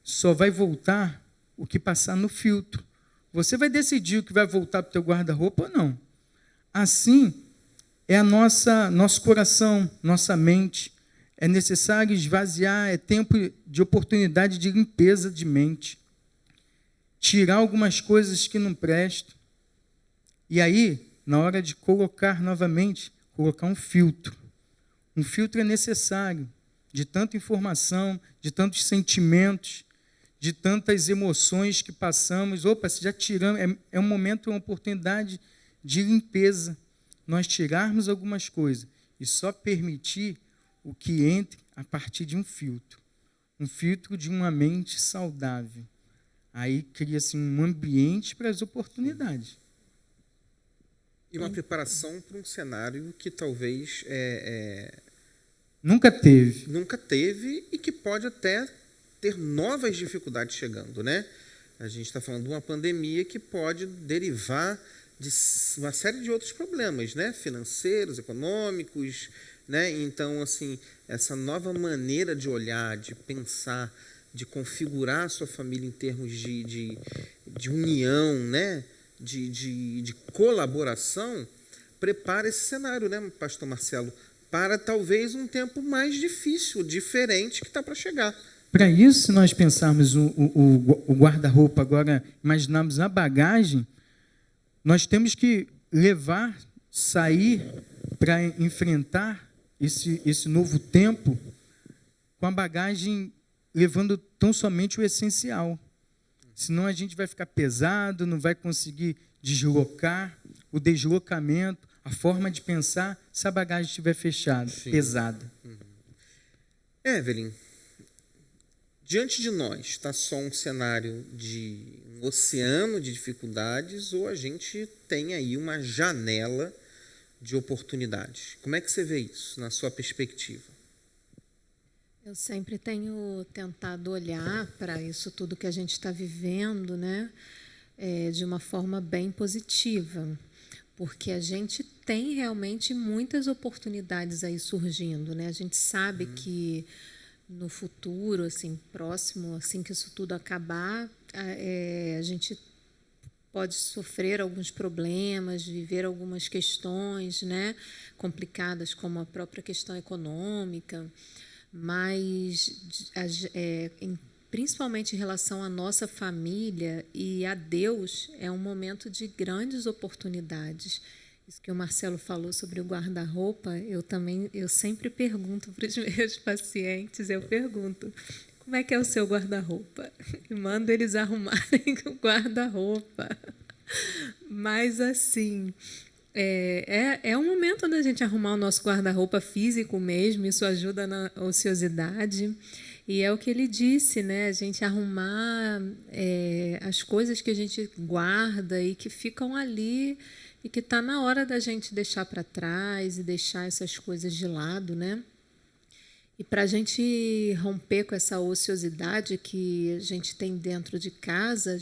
só vai voltar o que passar no filtro. Você vai decidir o que vai voltar para o teu guarda-roupa ou não. Assim, é nosso coração, nossa mente. É necessário esvaziar, é tempo de oportunidade de limpeza de mente. Tirar algumas coisas que não prestam. E aí, na hora de colocar novamente, colocar um filtro. Um filtro é necessário, de tanta informação, de tantos sentimentos, de tantas emoções que passamos. Opa, já tiramos, é um momento, uma oportunidade de limpeza. Nós tirarmos algumas coisas e só permitir o que entre a partir de um filtro de uma mente saudável. Aí cria-se um ambiente para as oportunidades. E uma preparação para um cenário que talvez nunca teve e que pode até ter novas dificuldades chegando, né? A gente está falando de uma pandemia que pode derivar de uma série de outros problemas, né? Financeiros, econômicos, né? Então, assim, essa nova maneira de olhar, de pensar, de configurar a sua família em termos de união, né? De colaboração, prepara esse cenário, né, pastor Marcelo, para talvez um tempo mais difícil, diferente que está para chegar. Para isso, se nós pensarmos o guarda-roupa agora, imaginarmos a bagagem, nós temos que sair para enfrentar esse novo tempo com a bagagem, levando tão somente o essencial. Senão a gente vai ficar pesado, não vai conseguir deslocar, o deslocamento, a forma de pensar, se a bagagem estiver fechada, pesada. Evelyn, diante de nós está só um cenário de um oceano de dificuldades ou a gente tem aí uma janela de oportunidades? Como é que você vê isso, na sua perspectiva? Eu sempre tenho tentado olhar para isso tudo que a gente está vivendo, né, de uma forma bem positiva, porque a gente tem realmente muitas oportunidades aí surgindo, né? A gente sabe que no futuro, assim, próximo, assim que isso tudo acabar, a gente pode sofrer alguns problemas, viver algumas questões, né, complicadas, como a própria questão econômica. Mas, principalmente em relação à nossa família e a Deus, é um momento de grandes oportunidades. Isso que o Marcelo falou sobre o guarda-roupa, eu sempre pergunto para os meus pacientes, como é que é o seu guarda-roupa? E mando eles arrumarem o guarda-roupa. Mas, assim... É um momento da gente arrumar o nosso guarda-roupa físico mesmo, isso ajuda na ociosidade. E é o que ele disse, né? A gente arrumar as coisas que a gente guarda e que ficam ali e que está na hora da gente deixar para trás e deixar essas coisas de lado, né? E para a gente romper com essa ociosidade que a gente tem dentro de casa,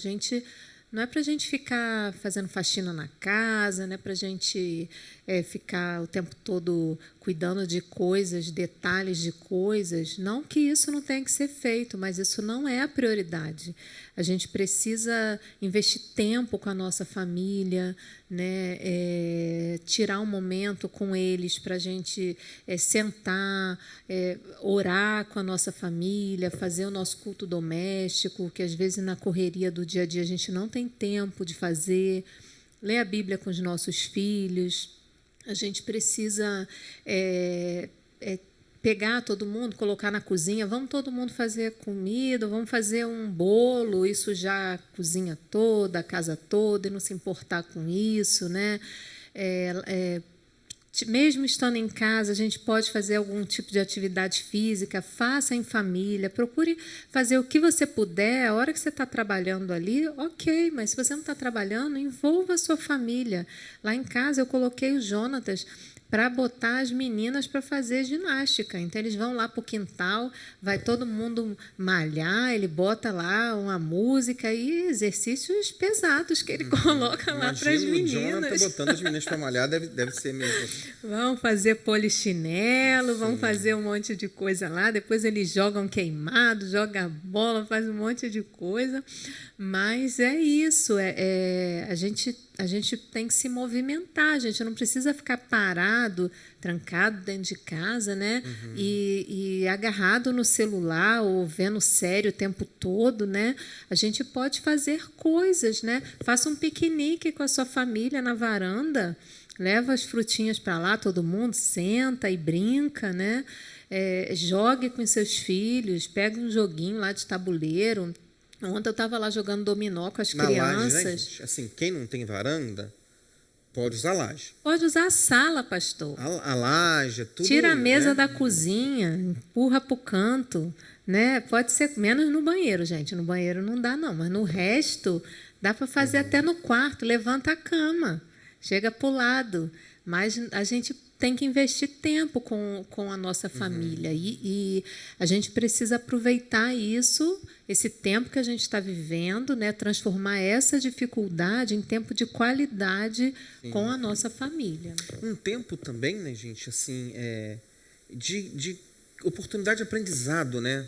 não é para a gente ficar fazendo faxina na casa, não é para a gente ficar o tempo todo cuidando de coisas, detalhes de coisas. Não que isso não tenha que ser feito, mas isso não é a prioridade. A gente precisa investir tempo com a nossa família, né? Tirar um momento com eles para a gente sentar, orar com a nossa família, fazer o nosso culto doméstico, que às vezes na correria do dia a dia a gente não tem tempo de fazer, ler a Bíblia com os nossos filhos. A gente precisa pegar todo mundo, colocar na cozinha, vamos todo mundo fazer comida, vamos fazer um bolo e sujar a cozinha toda, a casa toda, e não se importar com isso, né? Mesmo estando em casa, a gente pode fazer algum tipo de atividade física, faça em família, procure fazer o que você puder, a hora que você está trabalhando ali, ok, mas se você não está trabalhando, envolva a sua família. Lá em casa, eu coloquei o Jonatas para botar as meninas para fazer ginástica. Então, eles vão lá para o quintal, vai todo mundo malhar, ele bota lá uma música e exercícios pesados que ele coloca lá para as meninas. O Jonathan botando as meninas para malhar deve ser mesmo. Vão fazer polichinelo, vão fazer um monte de coisa lá, depois eles jogam queimado, jogam bola, faz um monte de coisa. Mas é isso, a gente tem que se movimentar, a gente não precisa ficar parado, trancado dentro de casa, né? E agarrado no celular ou vendo série o tempo todo, né? A gente pode fazer coisas, né? Faça um piquenique com a sua família na varanda, leva as frutinhas para lá, todo mundo senta e brinca, né? Jogue com seus filhos, pega um joguinho lá de tabuleiro. Ontem eu estava lá jogando dominó com as crianças. Laje, né, gente? Assim, quem não tem varanda, pode usar a laje. Pode usar a sala, pastor. A laje, tudo. Tira a mesa, né? da cozinha, empurra para o canto. Né? Pode ser menos no banheiro, gente. No banheiro não dá, não. Mas no resto, dá para fazer até no quarto. Levanta a cama, chega para o lado. Mas a gente tem que investir tempo com a nossa família. E a gente precisa aproveitar isso, esse tempo que a gente está vivendo, né? Transformar essa dificuldade em tempo de qualidade com a nossa família. Um tempo também, né, gente, assim, de oportunidade de aprendizado, né?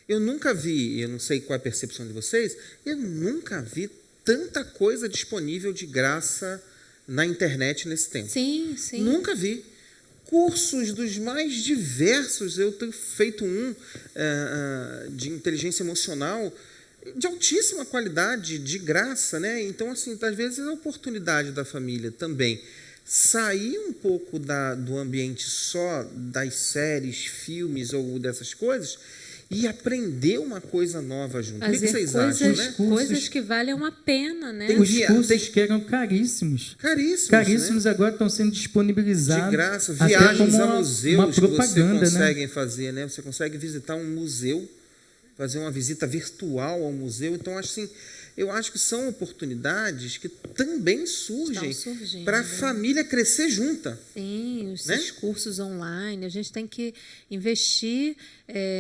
Eu nunca vi, eu não sei qual é a percepção de vocês, eu nunca vi tanta coisa disponível de graça na internet nesse tempo. Sim, sim. Nunca vi. Cursos dos mais diversos. Eu tenho feito um de inteligência emocional de altíssima qualidade, de graça, né? Então, assim, às vezes é a oportunidade da família também sair um pouco do ambiente só das séries, filmes ou dessas coisas e aprender uma coisa nova junto. O que vocês acham, né? Coisas que valem a pena, né? Os cursos que eram caríssimos. Caríssimos, né? Agora estão sendo disponibilizados. De graça, viagens a museus que você consegue, né? fazer, né? Você consegue visitar um museu, fazer uma visita virtual ao museu. Então, assim, eu acho que são oportunidades que também surgem para a família crescer junta. Sim, né? Esses cursos online, a gente tem que investir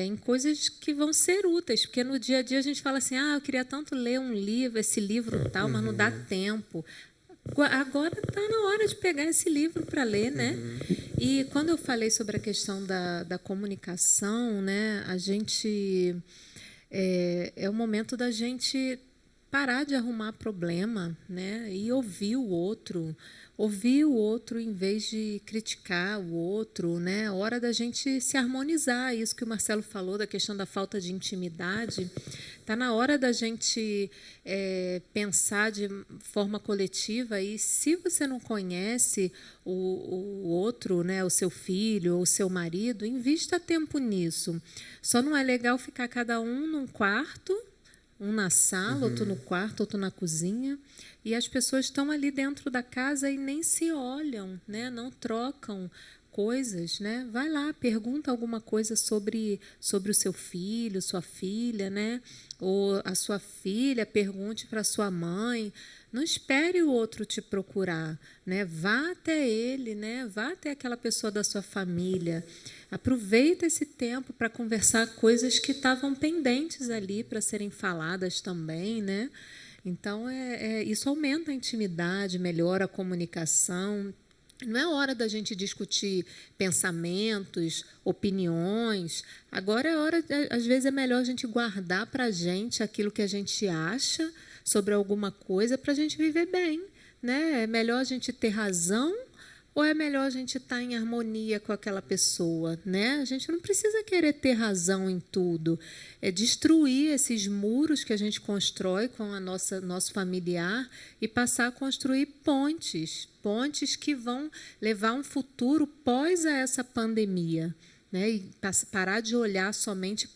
em coisas que vão ser úteis, porque no dia a dia a gente fala assim, eu queria tanto ler um livro, esse livro tal, mas não dá tempo. Agora está na hora de pegar esse livro para ler, né? E quando eu falei sobre a questão da comunicação, né, a gente é o momento da gente parar de arrumar problema, né, e ouvir o outro em vez de criticar o outro, né? Hora da gente se harmonizar. Isso que o Marcelo falou da questão da falta de intimidade, está na hora da gente pensar de forma coletiva. E se você não conhece o outro, né, o seu filho ou o seu marido, invista tempo nisso. Só não é legal ficar cada um num quarto, um na sala, outro no quarto, outro na cozinha, e as pessoas estão ali dentro da casa e nem se olham, né? Não trocam coisas, né? Vai lá, pergunta alguma coisa sobre o seu filho, sua filha, né? Ou a sua filha pergunte para a sua mãe. Não espere o outro te procurar, né? Vá até ele, né? Vá até aquela pessoa da sua família. Aproveita esse tempo para conversar coisas que estavam pendentes ali para serem faladas também, né? Então, isso aumenta a intimidade, melhora a comunicação. Não é hora da gente discutir pensamentos, opiniões. Agora é hora, às vezes é melhor a gente guardar para a gente aquilo que a gente acha sobre alguma coisa para a gente viver bem, né? É melhor a gente ter razão ou é melhor a gente estar em harmonia com aquela pessoa, né? A gente não precisa querer ter razão em tudo. É destruir esses muros que a gente constrói com a nosso familiar e passar a construir pontes que vão levar um futuro pós a essa pandemia, né? E parar de olhar somente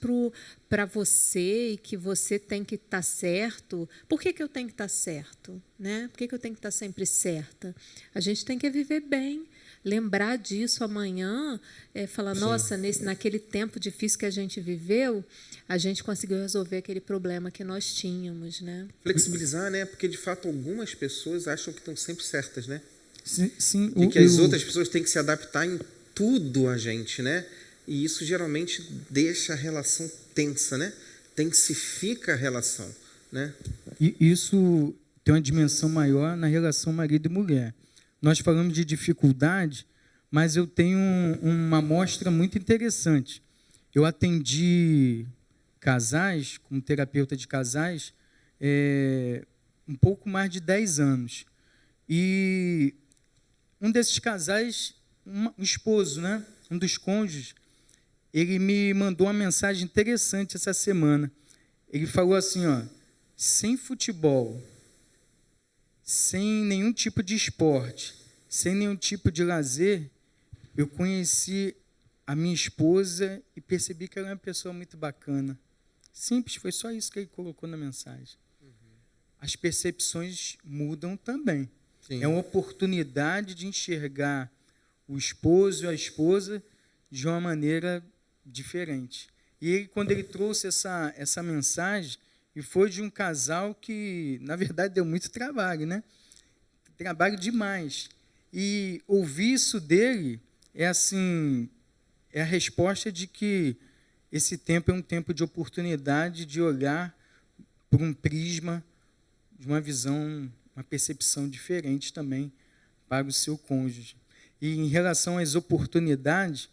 para você e que você tem que estar certo. Por que eu tenho que estar certo, né? Por que eu tenho que estar sempre certa? A gente tem que viver bem, lembrar disso amanhã, falar, nossa, naquele tempo difícil que a gente viveu, a gente conseguiu resolver aquele problema que nós tínhamos, né? Flexibilizar, né? Porque, de fato, algumas pessoas acham que estão sempre certas, né? Sim, de que as outras pessoas têm que se adaptar em tudo a gente, né? E isso geralmente deixa a relação tensa, né? Tensifica a relação, né? E isso tem uma dimensão maior na relação marido e mulher. Nós falamos de dificuldade, mas eu tenho uma amostra muito interessante. Eu atendi casais, como terapeuta de casais, um pouco mais de 10 anos. E um desses casais, um esposo, né? Um dos cônjuges, ele me mandou uma mensagem interessante essa semana. Ele falou assim, ó, sem futebol, sem nenhum tipo de esporte, sem nenhum tipo de lazer, eu conheci a minha esposa e percebi que ela é uma pessoa muito bacana. Simples, foi só isso que ele colocou na mensagem. As percepções mudam também. Sim. É uma oportunidade de enxergar o esposo e a esposa de uma maneira diferente. E ele, quando ele trouxe essa mensagem, e foi de um casal que, na verdade, deu muito trabalho, né? Trabalho demais. E ouvir isso dele é assim, é a resposta de que esse tempo é um tempo de oportunidade de olhar por um prisma, de uma visão, uma percepção diferente também para o seu cônjuge. E em relação às oportunidades,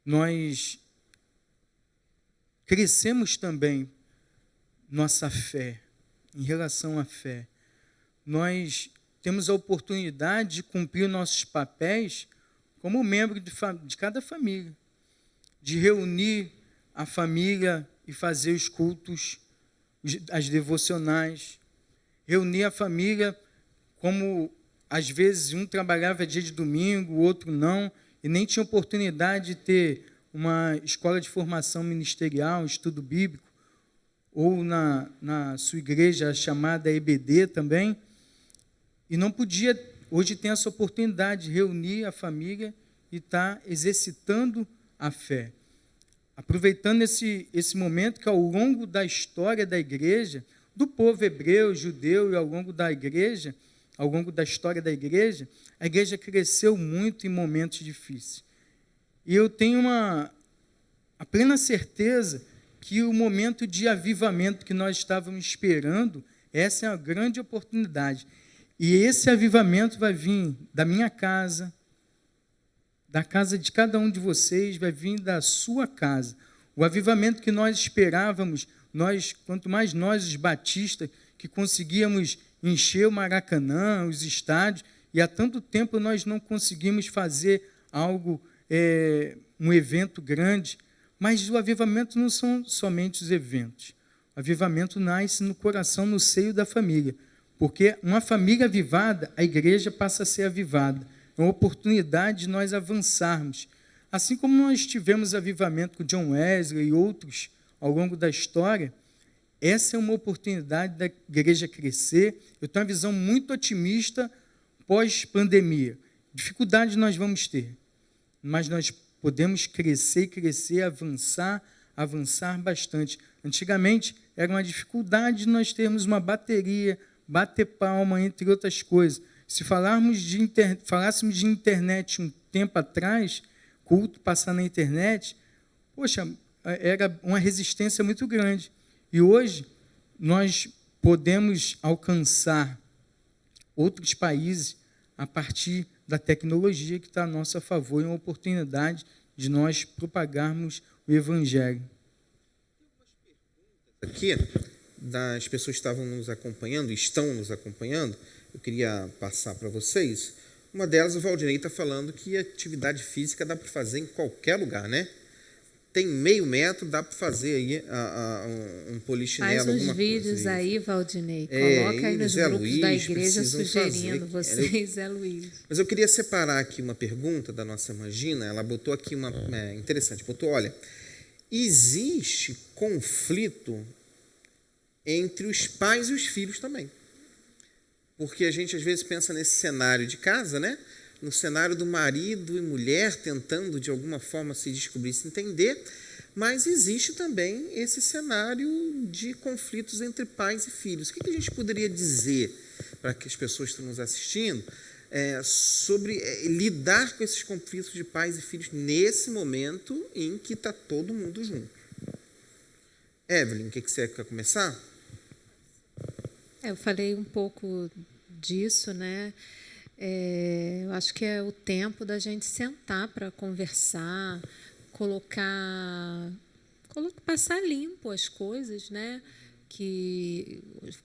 nós crescemos também nossa fé, em relação à fé. Nós temos a oportunidade de cumprir nossos papéis como membro de cada família, de reunir a família e fazer os cultos, as devocionais, reunir a família como, às vezes, um trabalhava dia de domingo, o outro não, e nem tinha oportunidade de ter uma escola de formação ministerial, estudo bíblico, ou na sua igreja chamada EBD também, e não podia, hoje tem essa oportunidade de reunir a família e estar exercitando a fé. Aproveitando esse momento que ao longo da história da igreja, do povo hebreu, judeu, e ao longo da igreja, ao longo da história da igreja, a igreja cresceu muito em momentos difíceis. E eu tenho a plena certeza que o momento de avivamento que nós estávamos esperando, essa é a grande oportunidade. E esse avivamento vai vir da minha casa, da casa de cada um de vocês, vai vir da sua casa. O avivamento que nós esperávamos, quanto mais nós, os batistas, que conseguíamos encher o Maracanã, os estádios, e há tanto tempo nós não conseguimos fazer algo, um evento grande. Mas o avivamento não são somente os eventos. O avivamento nasce no coração, no seio da família. Porque uma família avivada, a igreja passa a ser avivada. É uma oportunidade de nós avançarmos. Assim como nós tivemos avivamento com John Wesley e outros ao longo da história, essa é uma oportunidade da igreja crescer. Eu tenho uma visão muito otimista pós-pandemia. Dificuldades nós vamos ter, mas nós podemos crescer, avançar bastante. Antigamente, era uma dificuldade nós termos uma bateria, bater palma, entre outras coisas. Se falássemos de internet um tempo atrás, culto passar na internet, poxa, era uma resistência muito grande. E hoje, nós podemos alcançar outros países a partir da tecnologia que está a nosso favor, e uma oportunidade de nós propagarmos o Evangelho. Aqui, das pessoas que estavam nos acompanhando, estão nos acompanhando, eu queria passar para vocês. Uma delas, o Valdinei está falando que atividade física dá para fazer em qualquer lugar, né? Tem meio metro, dá para fazer aí um polichinelo, alguma coisa. Faz uns vídeos aí, Valdinei. Coloca aí nos grupos da igreja sugerindo vocês, Zé Luiz. Mas eu queria separar aqui uma pergunta da nossa irmã Gina. Ela botou aqui uma interessante. Botou, olha, existe conflito entre os pais e os filhos também. Porque a gente às vezes pensa nesse cenário de casa, né? No cenário do marido e mulher tentando de alguma forma se descobrir, se entender, mas existe também esse cenário de conflitos entre pais e filhos. O que a gente poderia dizer para que as pessoas que estão nos assistindo sobre lidar com esses conflitos de pais e filhos nesse momento em que está todo mundo junto. Evelyn, o que você quer começar? Eu falei um pouco disso, né? Eu acho que é o tempo da gente sentar para conversar, passar limpo as coisas, né?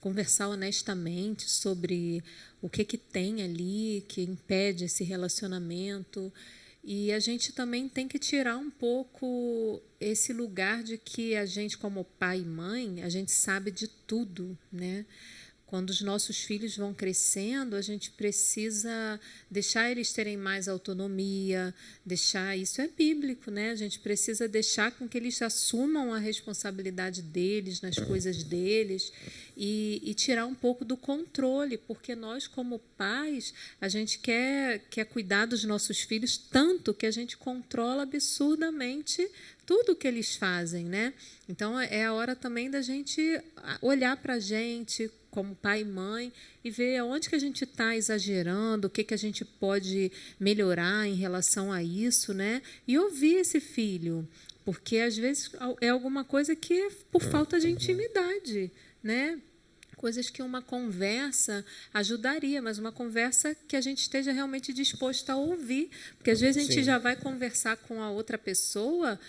Conversar honestamente sobre o que tem ali que impede esse relacionamento. E a gente também tem que tirar um pouco esse lugar de que a gente, como pai e mãe, a gente sabe de tudo, né? Quando os nossos filhos vão crescendo, a gente precisa deixar eles terem mais autonomia, isso é bíblico, né? A gente precisa deixar com que eles assumam a responsabilidade deles, nas coisas deles, e tirar um pouco do controle, porque nós, como pais, a gente quer cuidar dos nossos filhos tanto que a gente controla absurdamente tudo o que eles fazem, né? Então, é a hora também da gente olhar para a gente, como pai e mãe, e ver onde que a gente está exagerando, o que a gente pode melhorar em relação a isso, né? E ouvir esse filho, porque, às vezes, é alguma coisa que é por falta de intimidade, né? Coisas que uma conversa ajudaria, mas uma conversa que a gente esteja realmente disposto a ouvir, porque, às vezes, a gente já vai conversar com a outra pessoa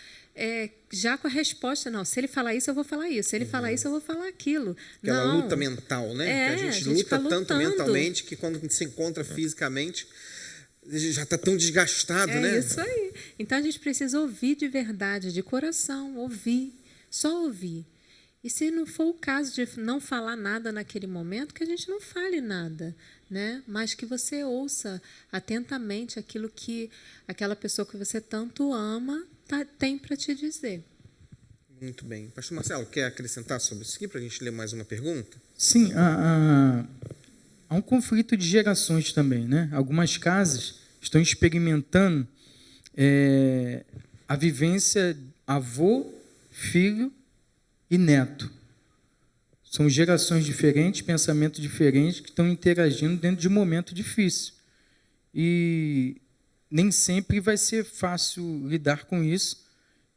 já com a resposta, não, se ele falar isso, eu vou falar isso, se ele falar isso, eu vou falar aquilo. Aquela luta mental, né? Que a gente luta tanto mentalmente que quando a gente se encontra fisicamente, já está tão desgastado, né? É isso aí. Então, a gente precisa ouvir de verdade, de coração, ouvir, só ouvir. E se não for o caso de não falar nada naquele momento, que a gente não fale nada, né? Mas que você ouça atentamente aquilo que aquela pessoa que você tanto ama tem para te dizer. Muito bem. Pastor Marcelo, quer acrescentar sobre isso aqui para a gente ler mais uma pergunta? Sim, há um conflito de gerações também, né? Algumas casas estão experimentando a vivência avô, filho e neto. São gerações diferentes, pensamentos diferentes que estão interagindo dentro de um momento difícil. E nem sempre vai ser fácil lidar com isso.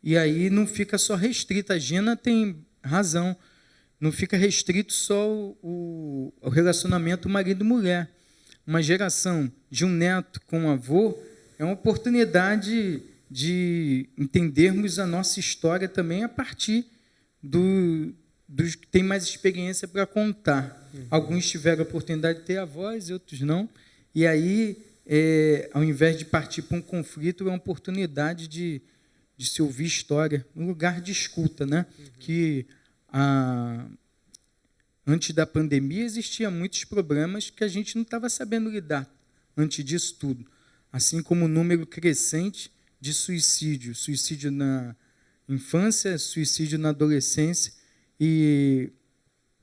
E aí não fica só restrito. A Gina tem razão. Não fica restrito só o relacionamento marido-mulher. Uma geração de um neto com um avô é uma oportunidade de entendermos a nossa história também a partir dos que têm mais experiência para contar. Alguns tiveram a oportunidade de ter avós, outros não. E aí, ao invés de partir para um conflito, é uma oportunidade de se ouvir história, um lugar de escuta, né? Que antes da pandemia existiam muitos problemas que a gente não estava sabendo lidar antes disso tudo. Assim como o número crescente de suicídio na infância, suicídio na adolescência. E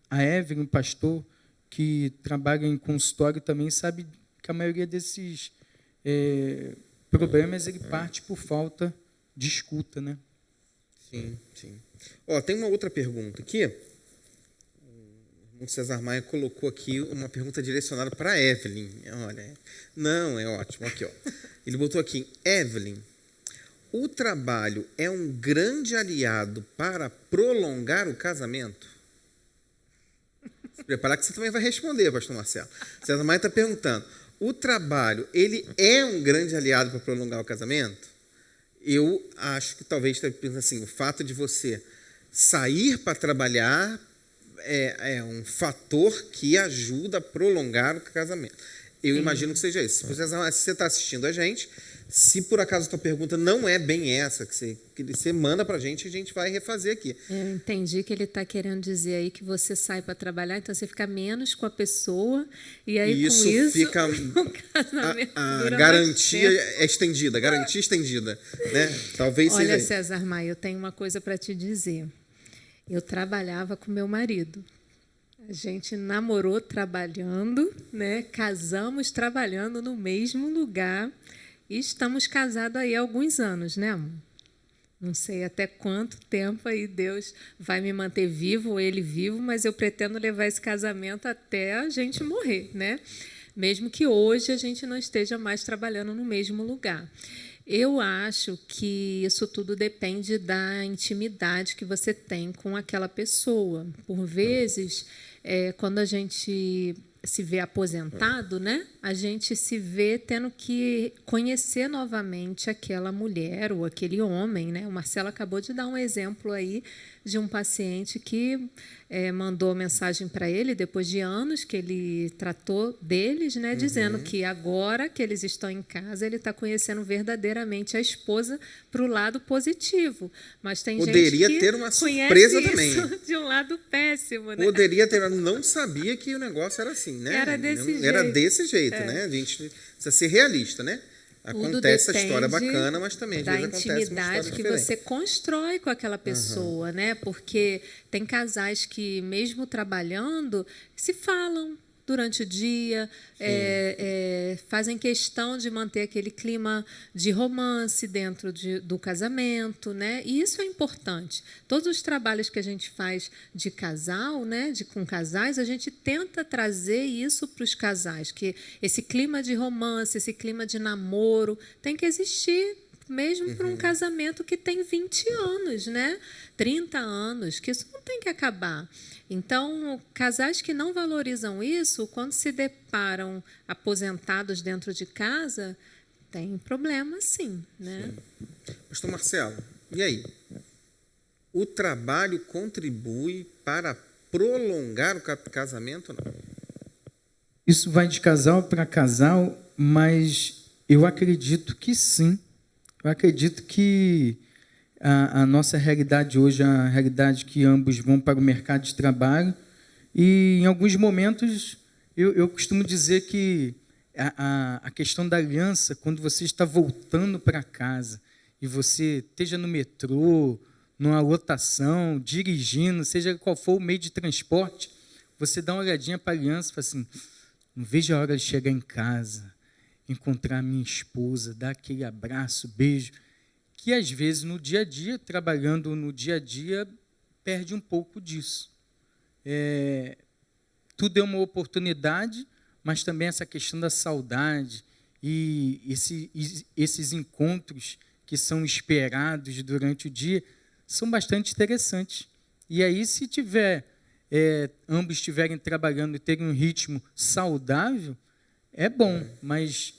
a Evelyn, um pastor que trabalha em consultório, também sabe que a maioria desses problemas ele parte por falta de escuta, né? Sim, sim. Tem uma outra pergunta aqui. O irmão César Maia colocou aqui uma pergunta direcionada para a Evelyn. Olha, não, é ótimo. Aqui, ó. Ele botou aqui, Evelyn, o trabalho é um grande aliado para prolongar o casamento? Se preparar que você também vai responder, pastor Marcelo. César Maia está perguntando, o trabalho, ele é um grande aliado para prolongar o casamento? Eu acho que talvez esteja pensando assim, o fato de você sair para trabalhar é um fator que ajuda a prolongar o casamento. Eu imagino que seja isso. Se você está assistindo a gente, se por acaso a tua pergunta não é bem essa, que você manda para a gente vai refazer aqui. Eu entendi que ele está querendo dizer aí que você sai para trabalhar, então você fica menos com a pessoa, e aí isso com isso fica o casamento a garantia é estendida, garantia estendida. Né? Talvez seja. Olha, César Maia, eu tenho uma coisa para te dizer. Eu trabalhava com meu marido. A gente namorou trabalhando, né? Casamos trabalhando no mesmo lugar. E estamos casados aí há alguns anos, né, amor? Não sei até quanto tempo aí Deus vai me manter vivo, ou ele vivo, mas eu pretendo levar esse casamento até a gente morrer, né? mesmo que hoje a gente não esteja mais trabalhando no mesmo lugar. Eu acho que isso tudo depende da intimidade que você tem com aquela pessoa. Por vezes, quando a gente se vê aposentado, né? A gente se vê tendo que conhecer novamente aquela mulher ou aquele homem, né? O Marcelo acabou de dar um exemplo aí de um paciente que mandou mensagem para ele depois de anos que ele tratou deles, né? Dizendo que agora que eles estão em casa, ele está conhecendo verdadeiramente a esposa para o lado positivo. Mas tem Poderia gente que ter uma conhece surpresa isso também. de um lado péssimo, né? Poderia ter, eu não sabia que o negócio era assim, né? Era desse Era jeito. desse jeito, né? A gente precisa ser realista, né? Acontece a história bacana, mas também às da vezes acontece uma intimidade história que diferente. você constrói com aquela pessoa, né? Porque tem casais que, mesmo trabalhando, se falam durante o dia, fazem questão de manter aquele clima de romance dentro do casamento, né? E isso é importante. Todos os trabalhos que a gente faz de casal, né, com casais, a gente tenta trazer isso para os casais, que esse clima de romance, esse clima de namoro tem que existir mesmo para um casamento que tem 20 anos, né? 30 anos, que isso não tem que acabar. Então, casais que não valorizam isso, quando se deparam aposentados dentro de casa, tem problema, sim, né? Pastor Marcelo, e aí? O trabalho contribui para prolongar o casamento ou não? Isso vai de casal para casal, mas eu acredito que sim. Eu acredito que a nossa realidade hoje é a realidade que ambos vão para o mercado de trabalho e, em alguns momentos, eu costumo dizer que a questão da aliança, quando você está voltando para casa e você esteja no metrô, numa lotação, dirigindo, seja qual for o meio de transporte, você dá uma olhadinha para a aliança e fala assim, não vejo a hora de chegar em casa, encontrar minha esposa, dar aquele abraço, beijo, que às vezes no dia a dia, trabalhando no dia a dia, perde um pouco disso. Tudo é uma oportunidade, mas também essa questão da saudade e esses encontros que são esperados durante o dia são bastante interessantes. E aí, se ambos estiverem trabalhando e terem um ritmo saudável, é bom, mas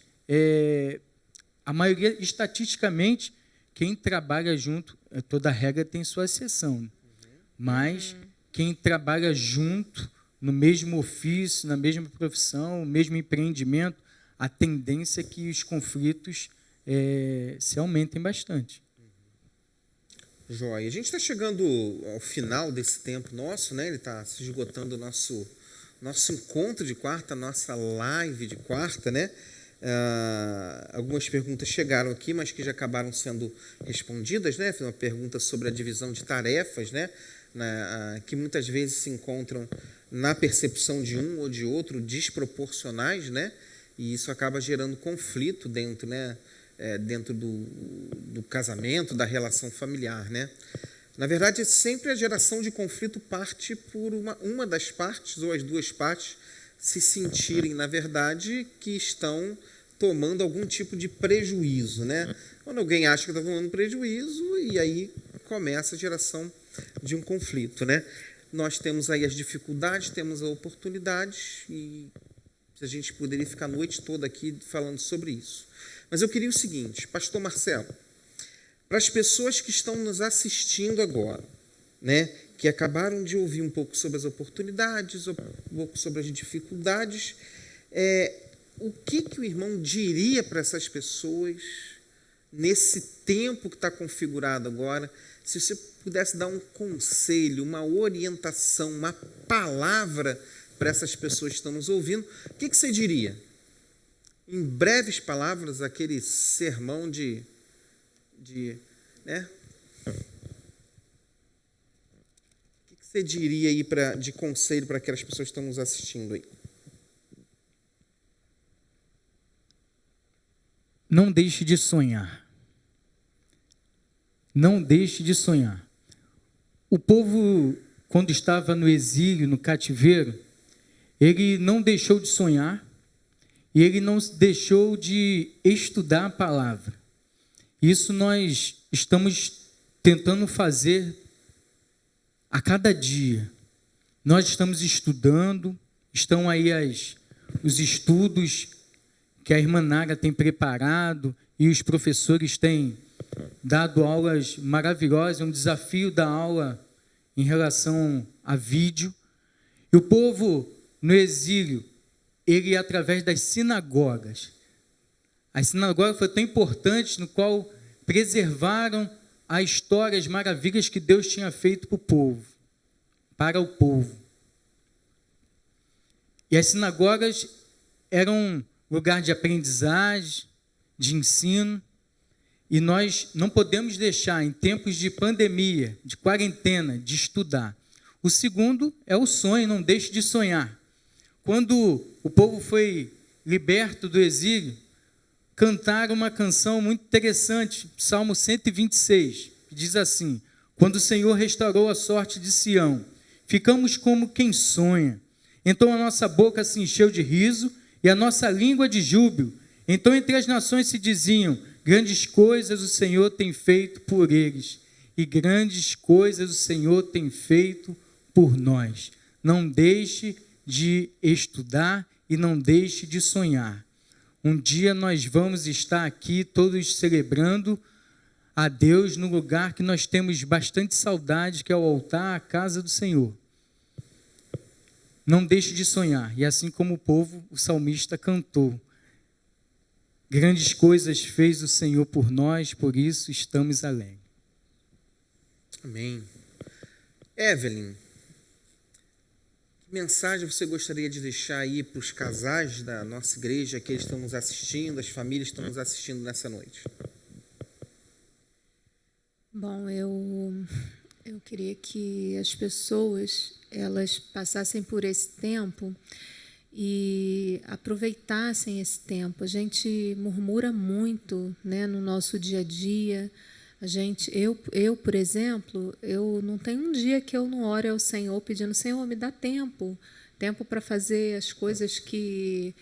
a maioria, estatisticamente, quem trabalha junto, toda regra tem sua exceção, mas quem trabalha junto, no mesmo ofício, na mesma profissão, no mesmo empreendimento, a tendência é que os conflitos se aumentem bastante. Joia. A gente está chegando ao final desse tempo nosso, né? Ele está se esgotando o nosso encontro de quarta, nossa live de quarta, né? Algumas perguntas chegaram aqui, mas que já acabaram sendo respondidas, né? Foi uma pergunta sobre a divisão de tarefas, né? Que muitas vezes se encontram na percepção de um ou de outro desproporcionais, né? E isso acaba gerando conflito dentro, né? Dentro do casamento, da relação familiar, né? Na verdade, sempre a geração de conflito parte por uma das partes ou as duas partes se sentirem, na verdade, que estão tomando algum tipo de prejuízo, né? Quando alguém acha que está tomando prejuízo, e aí começa a geração de um conflito, né? Nós temos aí as dificuldades, temos as oportunidades, e a gente poderia ficar a noite toda aqui falando sobre isso. Mas eu queria o seguinte, Pastor Marcelo, para as pessoas que estão nos assistindo agora, né, que acabaram de ouvir um pouco sobre as oportunidades, um pouco sobre as dificuldades, o que o irmão diria para essas pessoas nesse tempo que está configurado agora? Se você pudesse dar um conselho, uma orientação, uma palavra para essas pessoas que estão nos ouvindo, o que você diria? Em breves palavras, aquele sermão né? O que você diria aí de conselho para aquelas pessoas que estão nos assistindo aí? Não deixe de sonhar. Não deixe de sonhar. O povo, quando estava no exílio, no cativeiro, ele não deixou de sonhar, e ele não deixou de estudar a palavra. Isso nós estamos tentando fazer a cada dia. Nós estamos estudando, estão aí os estudos que a irmã Nara tem preparado e os professores têm dado aulas maravilhosas, um desafio da aula em relação a vídeo. E o povo no exílio, ele através das sinagogas. As sinagogas foram tão importantes, no qual preservaram as histórias, as maravilhas que Deus tinha feito para o povo. E as sinagogas eram lugar de aprendizagem, de ensino, e nós não podemos deixar, em tempos de pandemia, de quarentena, de estudar. O segundo é o sonho, não deixe de sonhar. Quando o povo foi liberto do exílio, cantaram uma canção muito interessante, Salmo 126, que diz assim: quando o Senhor restaurou a sorte de Sião, ficamos como quem sonha. Então a nossa boca se encheu de riso e a nossa língua de júbilo. Então entre as nações se diziam: grandes coisas o Senhor tem feito por eles, e grandes coisas o Senhor tem feito por nós. Não deixe de estudar e não deixe de sonhar. Um dia nós vamos estar aqui todos celebrando a Deus no lugar que nós temos bastante saudade, que é o altar, a casa do Senhor. Não deixe de sonhar. E assim como o povo, o salmista cantou: grandes coisas fez o Senhor por nós, por isso estamos alegres. Amém. Evelyn, que mensagem você gostaria de deixar aí para os casais da nossa igreja que estão nos assistindo, as famílias que estão nos assistindo nessa noite? Bom, eu queria que as pessoas elas passassem por esse tempo e aproveitassem esse tempo. A gente murmura muito, né, no nosso dia a dia. Eu, por exemplo, eu não tenho um dia que eu não ore ao Senhor pedindo: Senhor, me dá tempo para fazer as coisas que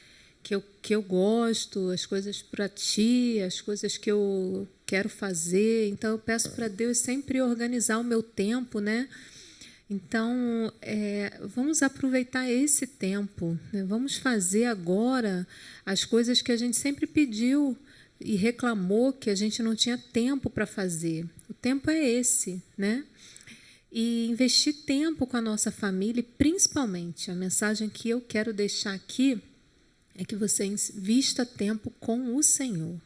eu gosto, as coisas para Ti, as coisas que eu quero fazer. Então, eu peço para Deus sempre organizar o meu tempo, né? Então, vamos aproveitar esse tempo, né? Vamos fazer agora as coisas que a gente sempre pediu e reclamou que a gente não tinha tempo para fazer. O tempo é esse, né? E investir tempo com a nossa família, e principalmente, a mensagem que eu quero deixar aqui é que você invista tempo com o Senhor.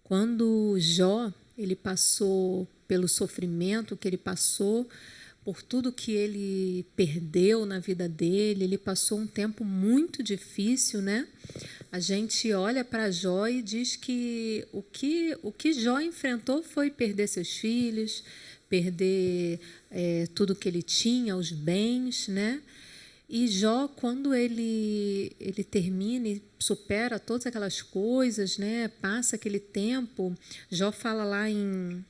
Quando Jó, ele passou pelo sofrimento que ele passou, por tudo que ele perdeu na vida dele, ele passou um tempo muito difícil, né? A gente olha para Jó e diz que o que Jó enfrentou foi perder seus filhos, perder tudo que ele tinha, os bens, né? E Jó, quando ele termina e supera todas aquelas coisas, né? Passa aquele tempo, Jó fala lá em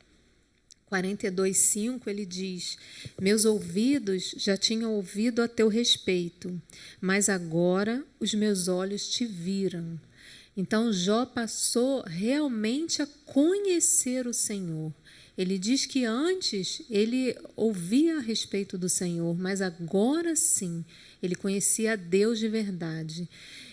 42:5, ele diz: meus ouvidos já tinham ouvido a teu respeito, mas agora os meus olhos te viram. Então, Jó passou realmente a conhecer o Senhor. Ele diz que antes ele ouvia a respeito do Senhor, mas agora sim, ele conhecia a Deus de verdade.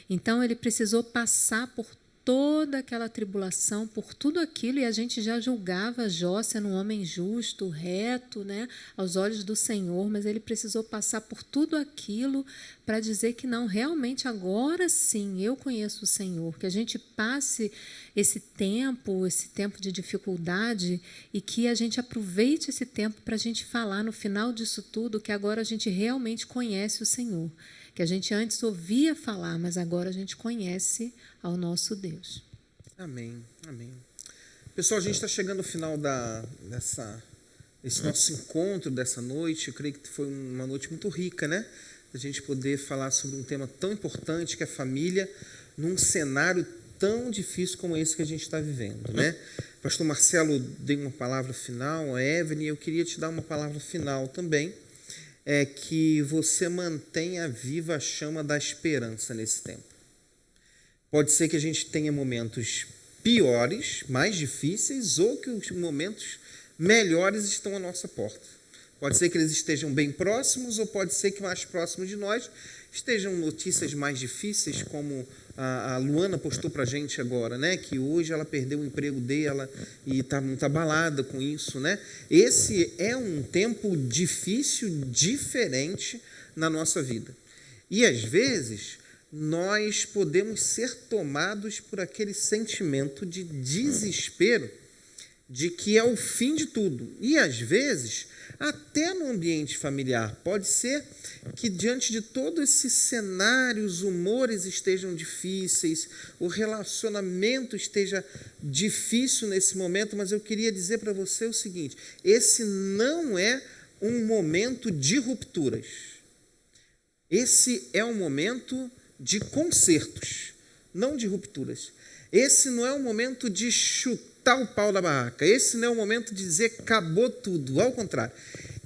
Então, ele precisou passar por toda aquela tribulação, por tudo aquilo, e a gente já julgava Jó sendo um homem justo, reto, né, aos olhos do Senhor, mas ele precisou passar por tudo aquilo para dizer que não, realmente agora sim eu conheço o Senhor, que a gente passe esse tempo de dificuldade e que a gente aproveite esse tempo para a gente falar no final disso tudo que agora a gente realmente conhece o Senhor. Que a gente antes ouvia falar, mas agora a gente conhece ao nosso Deus. Amém, amém. Pessoal, a gente está chegando ao final desse nosso encontro dessa noite. Eu creio que foi uma noite muito rica, né? A gente poder falar sobre um tema tão importante que é a família, num cenário tão difícil como esse que a gente está vivendo, né? Pastor Marcelo deu uma palavra final, a Evelyn, eu queria te dar uma palavra final também. É que você mantenha viva a chama da esperança nesse tempo. Pode ser que a gente tenha momentos piores, mais difíceis, ou que os momentos melhores estão à nossa porta. Pode ser que eles estejam bem próximos, ou pode ser que mais próximos de nós estejam notícias mais difíceis, como a Luana postou para a gente agora, né? Que hoje ela perdeu o emprego dela e está muito abalada com isso, né? Esse é um tempo difícil, diferente na nossa vida. E, às vezes, nós podemos ser tomados por aquele sentimento de desespero, de que é o fim de tudo. E, às vezes, até no ambiente familiar, pode ser que, diante de todo esse cenário, os humores estejam difíceis, o relacionamento esteja difícil nesse momento, mas eu queria dizer para você o seguinte: esse não é um momento de rupturas. Esse é um momento de consertos, não de rupturas. Esse não é um momento de chutar o pau da barraca. Esse não é o momento de dizer que acabou tudo. Ao contrário,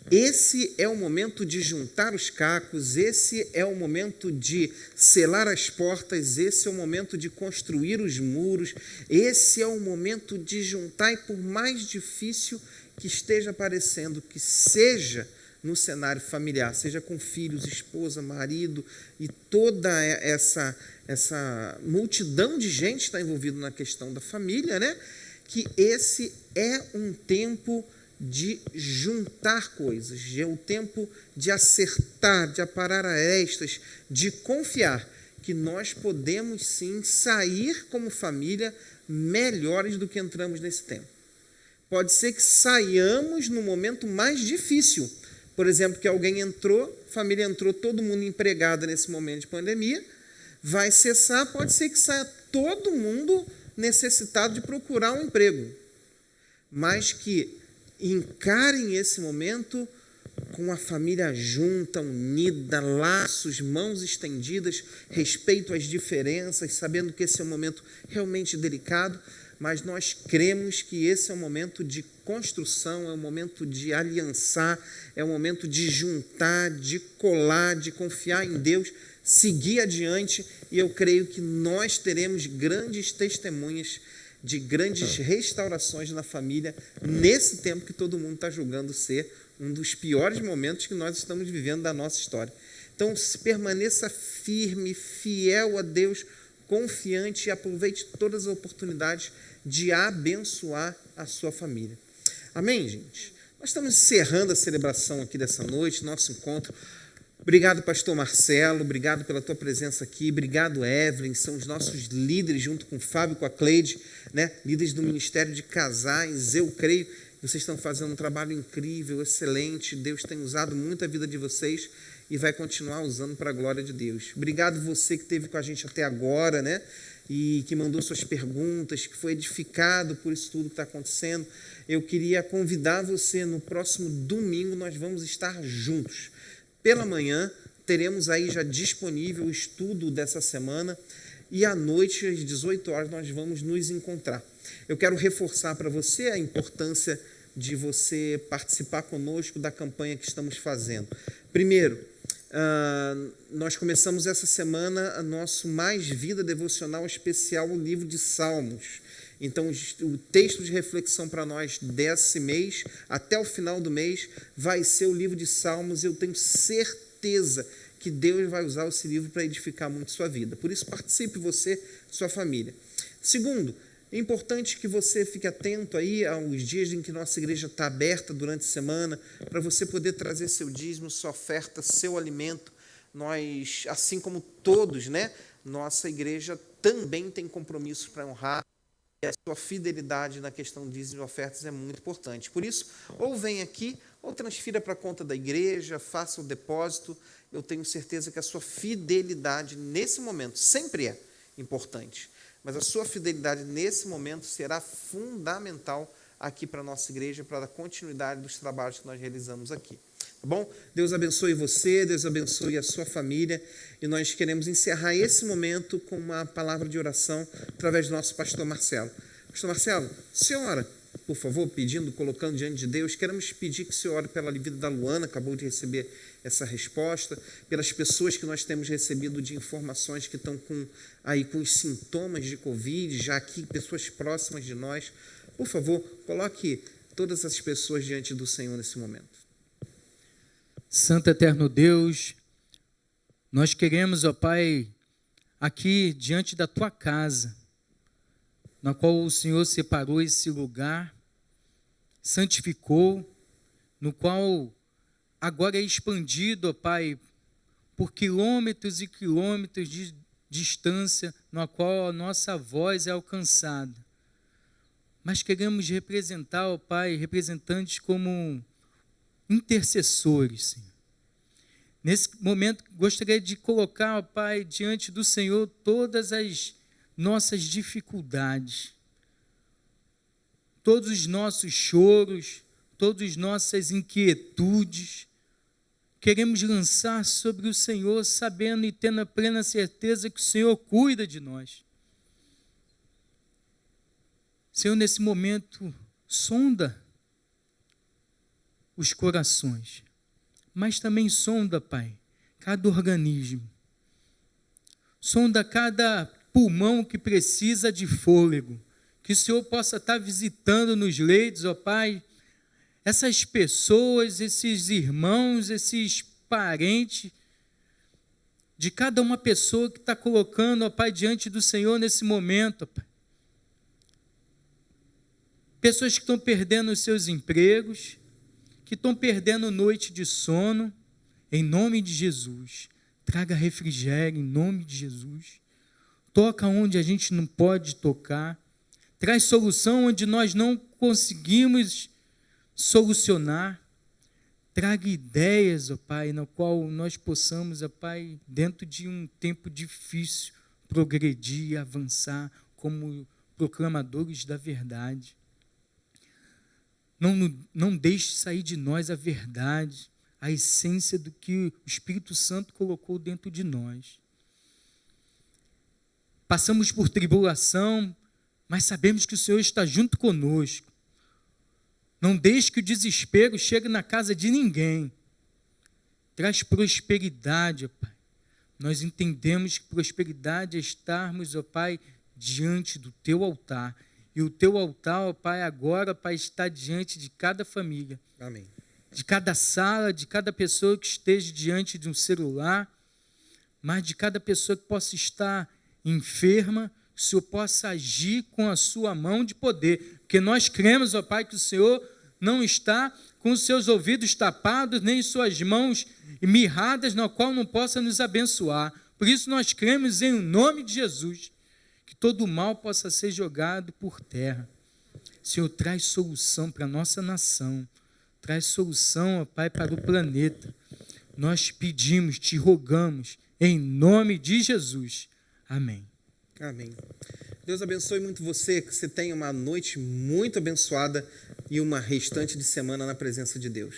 esse é o momento de juntar os cacos, esse é o momento de selar as portas, esse é o momento de construir os muros, esse é o momento de juntar, e por mais difícil que esteja parecendo que seja no cenário familiar, seja com filhos, esposa, marido e toda essa multidão de gente que está envolvida na questão da família, né? Que esse é um tempo de juntar coisas, é o tempo de acertar, de aparar arestas, de confiar que nós podemos sim sair como família melhores do que entramos nesse tempo. Pode ser que saiamos no momento mais difícil. Por exemplo, que alguém entrou, família entrou, todo mundo empregado nesse momento de pandemia, vai cessar, pode ser que saia todo mundo necessitado de procurar um emprego, mas que encarem esse momento com a família junta, unida, laços, mãos estendidas, respeito às diferenças, sabendo que esse é um momento realmente delicado, mas nós cremos que esse é um momento de construção, é um momento de aliançar, é um momento de juntar, de colar, de confiar em Deus, seguir adiante, e eu creio que nós teremos grandes testemunhas de grandes restaurações na família nesse tempo que todo mundo está julgando ser um dos piores momentos que nós estamos vivendo da nossa história. Então, permaneça firme, fiel a Deus, confiante, e aproveite todas as oportunidades de abençoar a sua família. Amém, gente? Nós estamos encerrando a celebração aqui dessa noite, nosso encontro. Obrigado, pastor Marcelo, obrigado pela tua presença aqui, obrigado, Evelyn, são os nossos líderes, junto com o Fábio e com a Cleide, né? Líderes do Ministério de Casais. Eu creio que vocês estão fazendo um trabalho incrível, excelente, Deus tem usado muito a vida de vocês e vai continuar usando para a glória de Deus. Obrigado você que esteve com a gente até agora, né? E que mandou suas perguntas, que foi edificado por isso tudo que está acontecendo. Eu queria convidar você, no próximo domingo nós vamos estar juntos. Pela manhã, teremos aí já disponível o estudo dessa semana, e à noite, às 18 horas, nós vamos nos encontrar. Eu quero reforçar para você a importância de você participar conosco da campanha que estamos fazendo. Primeiro, nós começamos essa semana o nosso Mais Vida Devocional Especial, o livro de Salmos. Então, o texto de reflexão para nós desse mês, até o final do mês, vai ser o livro de Salmos. Eu tenho certeza que Deus vai usar esse livro para edificar muito sua vida. Por isso, participe você, sua família. Segundo, é importante que você fique atento aí aos dias em que nossa igreja está aberta durante a semana, para você poder trazer seu dízimo, sua oferta, seu alimento. Nós, assim como todos, né, nossa igreja também tem compromisso para honrar. E a sua fidelidade na questão de dízimo e ofertas é muito importante. Por isso, ou vem aqui, ou transfira para a conta da igreja, faça o depósito. Eu tenho certeza que a sua fidelidade nesse momento sempre é importante, mas a sua fidelidade nesse momento será fundamental aqui para a nossa igreja, para a continuidade dos trabalhos que nós realizamos aqui. Tá bom? Deus abençoe você, Deus abençoe a sua família, e nós queremos encerrar esse momento com uma palavra de oração através do nosso pastor Marcelo. Pastor Marcelo, senhora, por favor, pedindo, colocando diante de Deus. Queremos pedir que o Senhor ore pela vida da Luana, acabou de receber essa resposta, pelas pessoas que nós temos recebido de informações que estão com os sintomas de Covid, já aqui, pessoas próximas de nós. Por favor, coloque todas as pessoas diante do Senhor nesse momento. Santo Eterno Deus, nós queremos, ó Pai, aqui diante da Tua casa, na qual o Senhor separou esse lugar, santificou, no qual agora é expandido, ó Pai, por quilômetros e quilômetros de distância, na qual a nossa voz é alcançada. Mas queremos representar, ó Pai, representantes como intercessores, Senhor. Nesse momento, gostaria de colocar, ó Pai, diante do Senhor todas as nossas dificuldades, todos os nossos choros, todas as nossas inquietudes. Queremos lançar sobre o Senhor, sabendo e tendo a plena certeza que o Senhor cuida de nós. Senhor, nesse momento, sonda os corações, mas também sonda, Pai, cada organismo. Sonda cada pulmão que precisa de fôlego. Que o Senhor possa estar visitando nos leitos, ó Pai, essas pessoas, esses irmãos, esses parentes, de cada uma pessoa que está colocando, ó Pai, diante do Senhor nesse momento, ó Pai. Pessoas que estão perdendo os seus empregos, que estão perdendo noite de sono, em nome de Jesus. Traga refrigério, em nome de Jesus. Toca onde a gente não pode tocar. Traz solução onde nós não conseguimos solucionar. Traga ideias, ó Pai, na qual nós possamos, ó Pai, dentro de um tempo difícil, progredir e avançar como proclamadores da verdade. Não deixe sair de nós a verdade, a essência do que o Espírito Santo colocou dentro de nós. Passamos por tribulação, mas sabemos que o Senhor está junto conosco. Não deixe que o desespero chegue na casa de ninguém. Traz prosperidade, ó Pai. Nós entendemos que prosperidade é estarmos, ó Pai, diante do Teu altar. E o Teu altar, ó Pai, agora, Pai, está diante de cada família. Amém. De cada sala, de cada pessoa que esteja diante de um celular, mas de cada pessoa que possa estar enferma, que o Senhor possa agir com a sua mão de poder. Porque nós cremos, ó Pai, que o Senhor não está com os seus ouvidos tapados, nem suas mãos mirradas, na qual não possa nos abençoar. Por isso nós cremos em nome de Jesus, que todo o mal possa ser jogado por terra. Senhor, traz solução para a nossa nação, traz solução, ó Pai, para o planeta. Nós pedimos, te rogamos, em nome de Jesus. Amém. Amém. Deus abençoe muito você, que você tenha uma noite muito abençoada e uma restante de semana na presença de Deus.